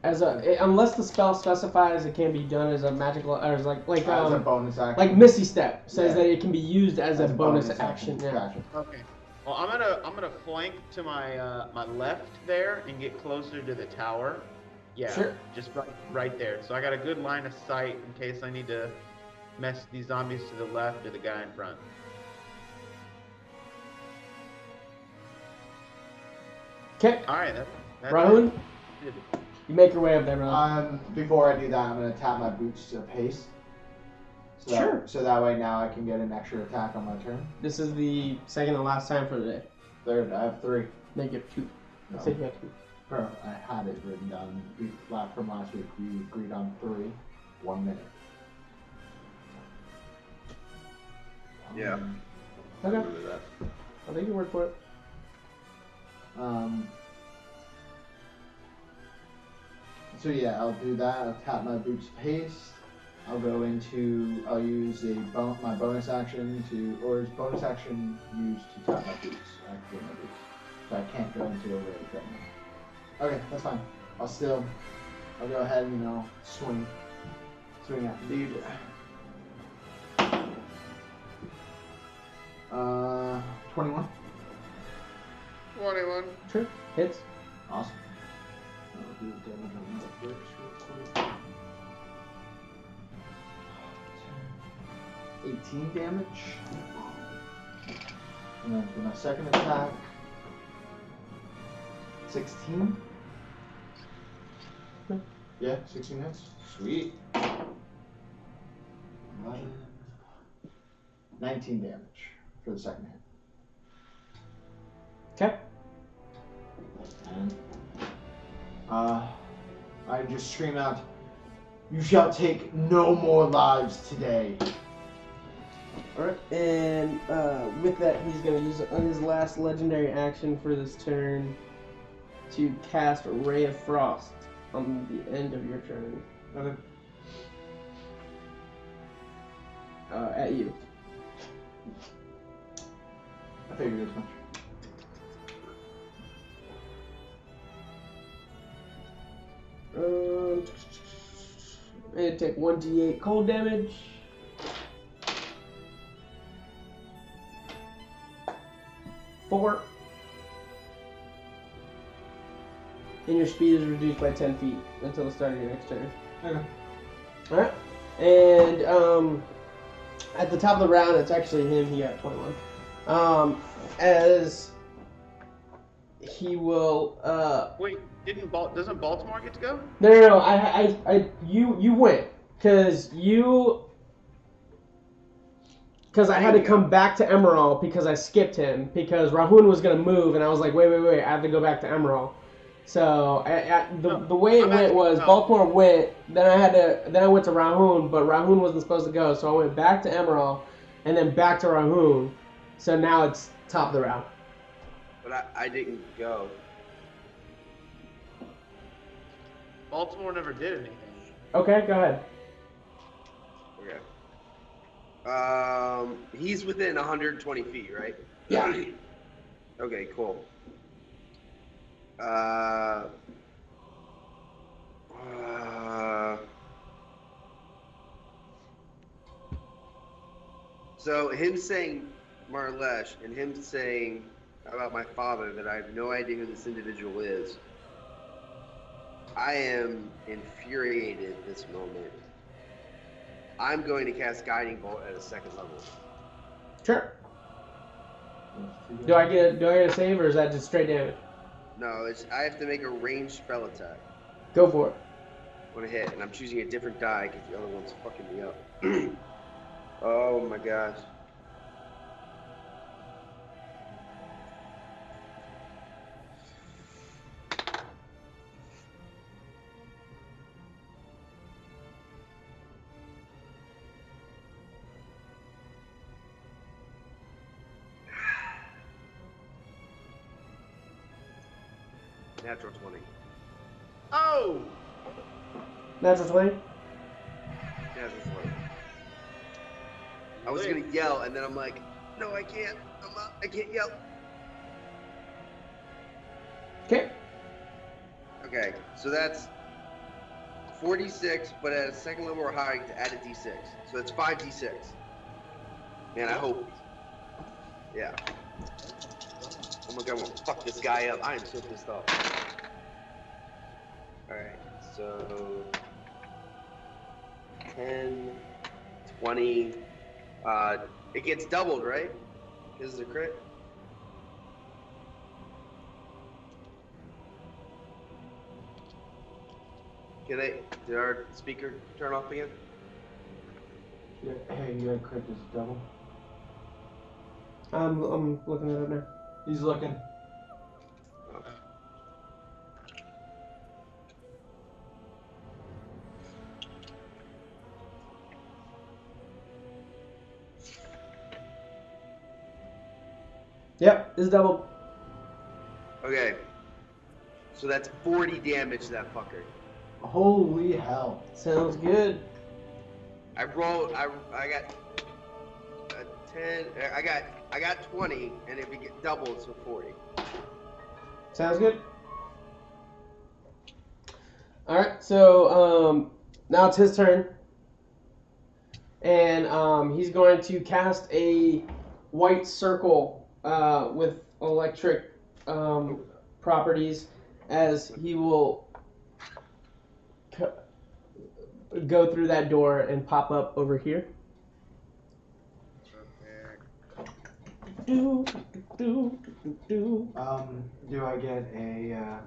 Unless the spell specifies it can be done as a magical, or as like as a bonus action. like Misty Step says Yeah. that it can be used as a bonus action. Yeah. Gotcha. Okay. Well, I'm gonna flank to my my left there and get closer to the tower. Yeah. Sure. Just right there. So I got a good line of sight in case I need to mess these zombies to the left or the guy in front. Okay. All right. That's Rahun, it. you make your way up there, Rahun. Before I do that, I'm gonna tap my boots of haste. So Sure. So that way now I can get an extra attack on my turn. This is the second and last time for the day. Third, I have 3. Make it 2. No. I said you have 2. I had it written down from last week. We agreed on 3. 1 minute. Yeah. Okay. Remember that. I'll take your word for it. So yeah, I'll do that. I'll tap my boots of haste. I'll use my bonus action is bonus action used to tap my boots. Activate my boots. So I can't go into a rage right now. Okay, that's fine. I'll go ahead and swing at the dude. 21. 21. Sure. Hits. Awesome. I'll do the damage on that first real quick. 18 damage. And then for my second attack, 16. Okay. Yeah, 16 hits. Sweet. 11, 19 damage for the second hit. Okay. And I just scream out, "You shall take no more lives today." Alright, and with that, he's going to use his last legendary action for this turn to cast Ray of Frost on the end of your turn. Okay. At you. I figured as much. And take 1d8 cold damage. Four. And your speed is reduced by 10 feet until the start of your next turn. Okay. Alright. And at the top of the round, it's actually him. He got 21. As he will. Wait, doesn't Baltimore get to go? No. You went because I had to come back to Emerald because I skipped him because Rahun was gonna move and I was like, wait, I have to go back to Emerald. So the way it went was Baltimore went, then I went to Rahun, but Rahun wasn't supposed to go, so I went back to Emerald and then back to Rahun. So now it's top of the round. But I didn't go. Baltimore never did anything. Okay, go ahead. Okay. He's within 120 feet, right? Yeah. Okay, cool. So him saying Marlesh and him saying about my father that I have no idea who this individual is I am infuriated this moment. I'm going to cast Guiding Bolt at a 2nd level. Sure. Do I get a save or is that just straight damage? No, I have to make a ranged spell attack. Go for it. When I hit, and I'm choosing a different die because the other one's fucking me up. Oh my gosh. Natural 20. Oh! Natural 20. Natural 20. I was gonna yell, and then I'm like, no, I can't. I can't yell. Okay. Okay, so that's 46, but at a 2nd level or higher, to add a d6. So that's 5d6. Man, I hope. Yeah. Oh my god, I'm gonna fuck this guy up. I am so pissed off. Alright, so 10, 20. It gets doubled, right? This is a crit. Did our speaker turn off again? Yeah, hey, you had crit just double. I'm looking it up now. He's looking. Yep, it's double. Okay. So that's 40 damage to that fucker. Holy hell. Sounds good. I rolled. I got a 10. I got 20, and if it get doubled, so 40. Sounds good. All right, so now it's his turn, and he's going to cast a white circle with electric properties, as he will go through that door and pop up over here. Do, do, do, do. Do I get a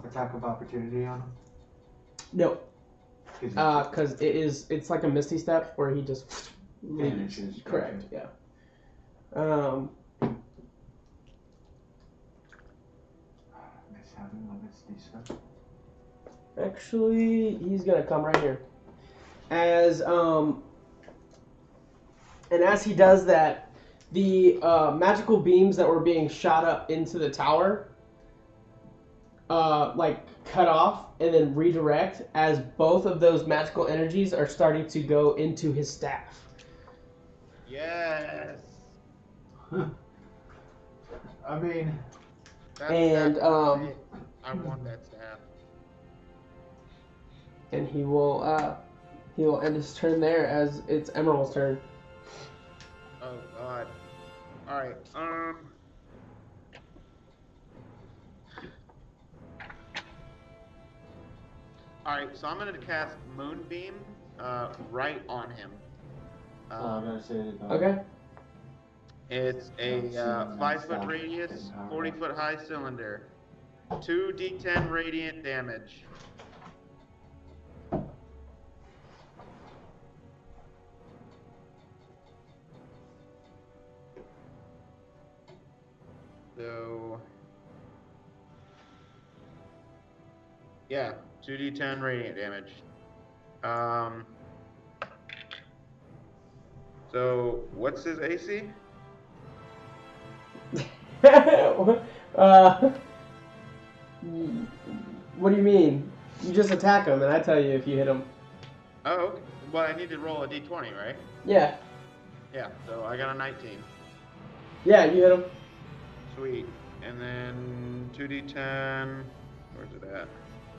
attack of opportunity on him? No, 'Cause because it's like a Misty Step where he just leaves. vanishes. Correct. Yeah. Miss having a Misty Step. Actually, he's gonna come right here. And as he does that, the magical beams that were being shot up into the tower, cut off and then redirect, as both of those magical energies are starting to go into his staff. Yes. I mean, And, I want that staff. And he will end his turn there, as it's Emerald's turn. Oh god. Alright, Alright, so I'm gonna cast Moonbeam right on him. I'm gonna say Okay. It's a 5-foot radius, 40-foot high cylinder. 2d10 radiant damage. So, yeah, 2d10 radiant damage. So what's his AC? What do you mean? You just attack him, and I tell you if you hit him. Oh, okay. Well, I need to roll a d20, right? Yeah. Yeah, so I got a 19. Yeah, you hit him. Sweet. And then 2d10. Where's it at?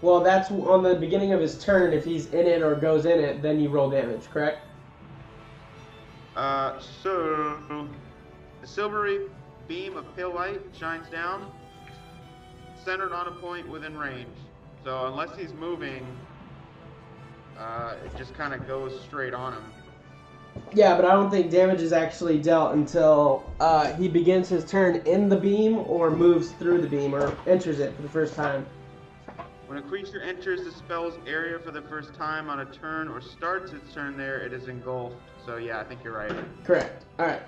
Well, that's on the beginning of his turn. If he's in it or goes in it, then you roll damage, correct? So the silvery beam of pale light shines down, centered on a point within range. So unless he's moving, it just kind of goes straight on him. Yeah, but I don't think damage is actually dealt until he begins his turn in the beam or moves through the beam or enters it for the first time. When a creature enters the spell's area for the first time on a turn or starts its turn there, it is engulfed. So yeah, I think you're right. Correct. All right.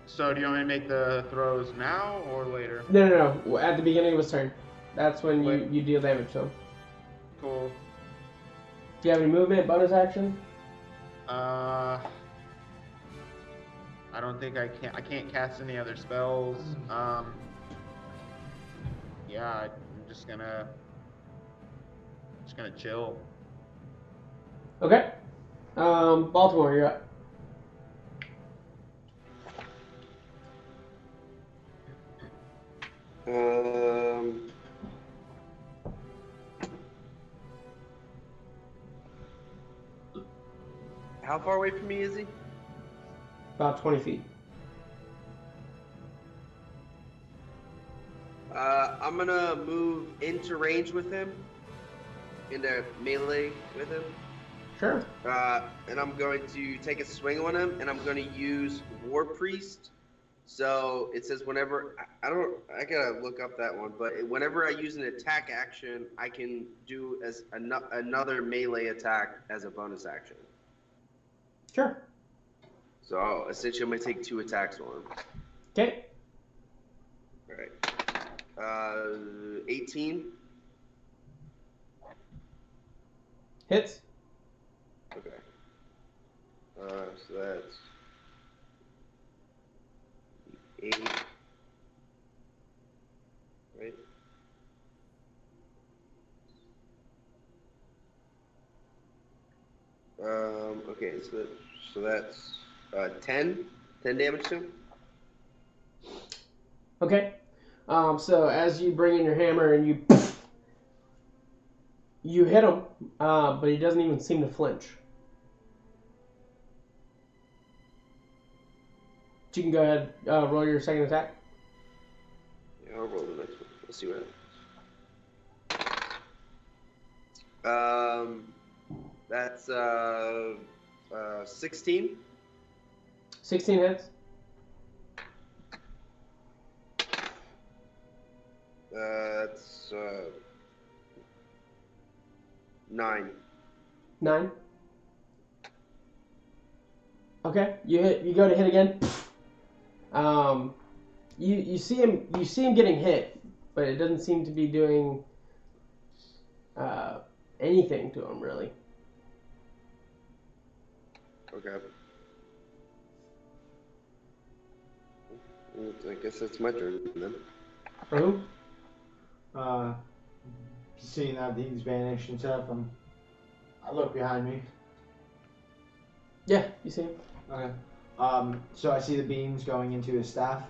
So do you want me to make the throws now or later? No. At the beginning of his turn. That's when you deal damage to him. Cool. Do you have any movement, bonus action? I don't think I can't cast any other spells. Yeah, I'm just gonna chill. Okay. Baltimore, you're up. How far away from me is he? About 20 feet. I'm gonna move into range with him, into melee with him, Sure. and I'm going to take a swing on him, and I'm going to use War Priest. So it says whenever I gotta look up that one, but whenever I use an attack action, I can do as another melee attack as a bonus action. Sure. So essentially, I'm gonna take 2 attacks on him. Okay. All right. 18. Hits. Okay. So that's 8. Right. Okay. So that's 10 damage to him. Okay. So as you bring in your hammer and you hit him, but he doesn't even seem to flinch. You can go ahead, roll your second attack. Yeah, I'll roll the next one. Let's see what happens. That's 16. 16 hits. That's 9. 9. Okay, you go to hit again. You see him getting hit, but it doesn't seem to be doing anything to him really. Okay. I guess it's my turn then. For who? Seeing that he's vanished and stuff, I look behind me. Yeah, you see him. Okay. So I see the beams going into his staff.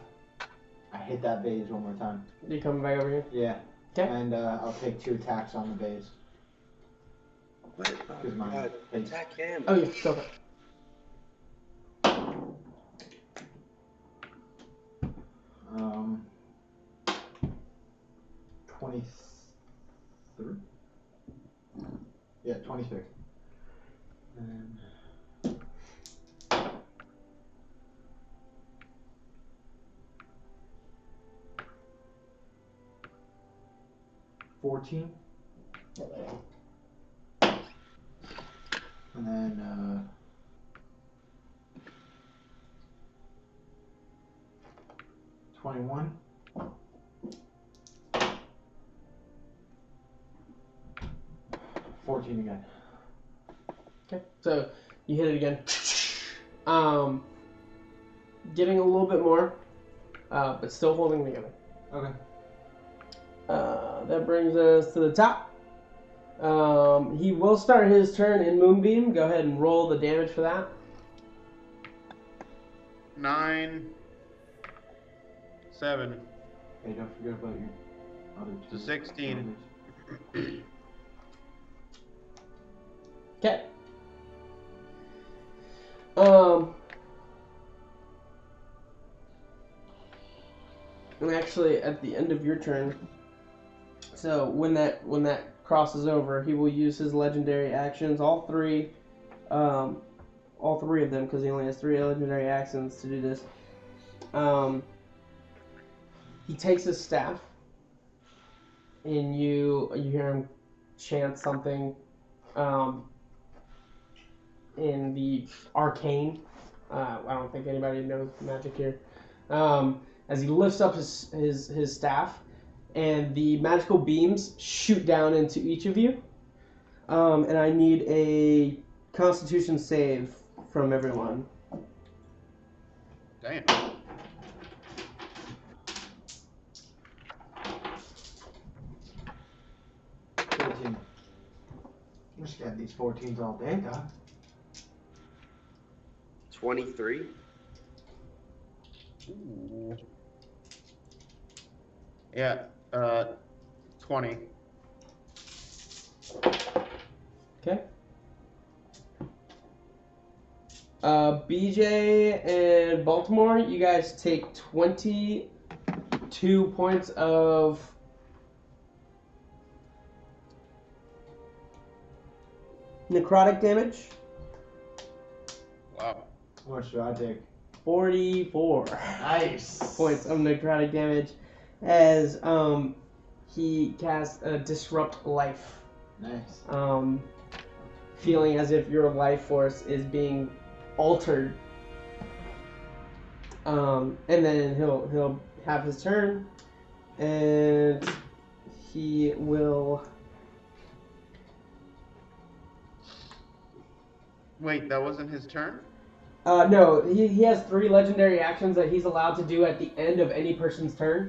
I hit that base one more time. You coming back over here? Yeah. Okay. And I'll take 2 attacks on the base. What? Because my base. Attack him. Oh yeah, go for it. Um, 23? Yeah, 23. And 14. And then 21. 14 again. Okay, so you hit it again. Getting a little bit more, but still holding together. Okay. That brings us to the top. He will start his turn in Moonbeam. Go ahead and roll the damage for that. 9, 7. Hey, don't forget about your other 2. So 16. Okay. And actually, at the end of your turn, So when that crosses over, he will use his legendary actions, all three of them, because he only has 3 legendary actions to do this. He takes his staff, and you hear him chant something in the arcane. I don't think anybody knows magic here. As he lifts up his staff, and the magical beams shoot down into each of you. And I need a Constitution save from everyone. Damn. We just got these 14s all day, dog. 23. Ooh. Yeah, 20. Okay. BJ and Baltimore, you guys take 22 points of necrotic damage. Wow. How much do I take? 44 Nice. points of necrotic damage as he casts Disrupt Life. Nice. Feeling as if your life force is being altered. And then he'll have his turn, and he will. Wait, that wasn't his turn? No, he has 3 legendary actions that he's allowed to do at the end of any person's turn.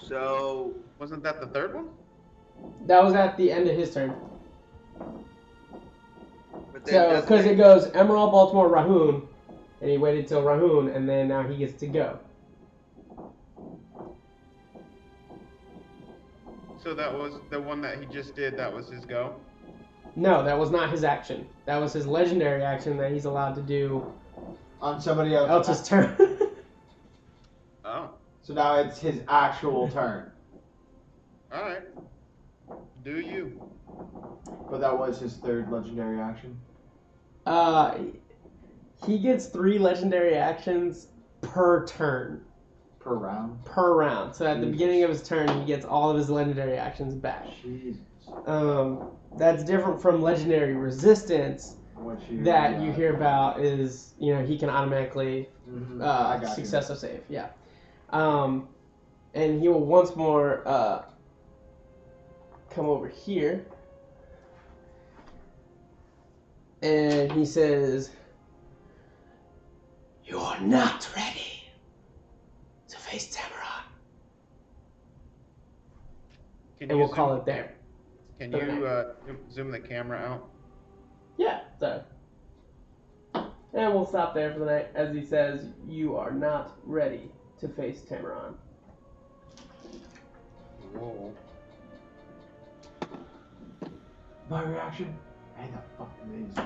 So Wasn't that the third one? That was at the end of his turn. but then So, doesn't because it goes Emerald, Baltimore, Rahun, and he waited till Rahun, and then now he gets to go. So that was the one that he just did, that was his go? No, that was not his action. That was his legendary action that he's allowed to do On somebody else. else's turn. Oh. So now it's his actual turn. Alright. Do you? But that was his 3rd legendary action. He gets 3 legendary actions per turn, Per round. per round. So at the Jesus. beginning of his turn, he gets all of his legendary actions back. Jesus. That's different from legendary resistance What you that you hear about is, he can automatically I got you. success of save, yeah. And he will once more come over here, and he says, "You are not ready to face Tamara," Can and you we'll call it there. Can Okay. you zoom the camera out? Yeah, so. And we'll stop there for the night as he says, "You are not ready to face Tamaran." Whoa. My reaction? Hey, the fuck is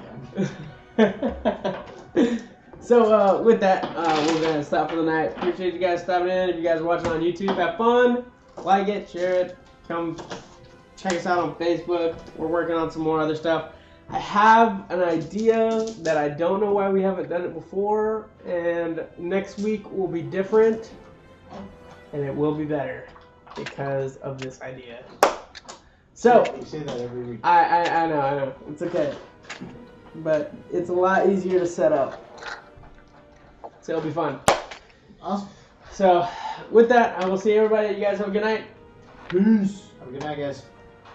again. So with that, we're gonna stop for the night. Appreciate you guys stopping in. If you guys are watching on YouTube, have fun, like it, share it, come check us out on Facebook. We're working on some more other stuff. I have an idea that I don't know why we haven't done it before, and next week will be different, and it will be better because of this idea. So You say that every week. I know, it's okay, but it's a lot easier to set up, so it'll be fun. Awesome. So with that, I will see everybody. You guys have a good night. Peace. Have a good night, guys.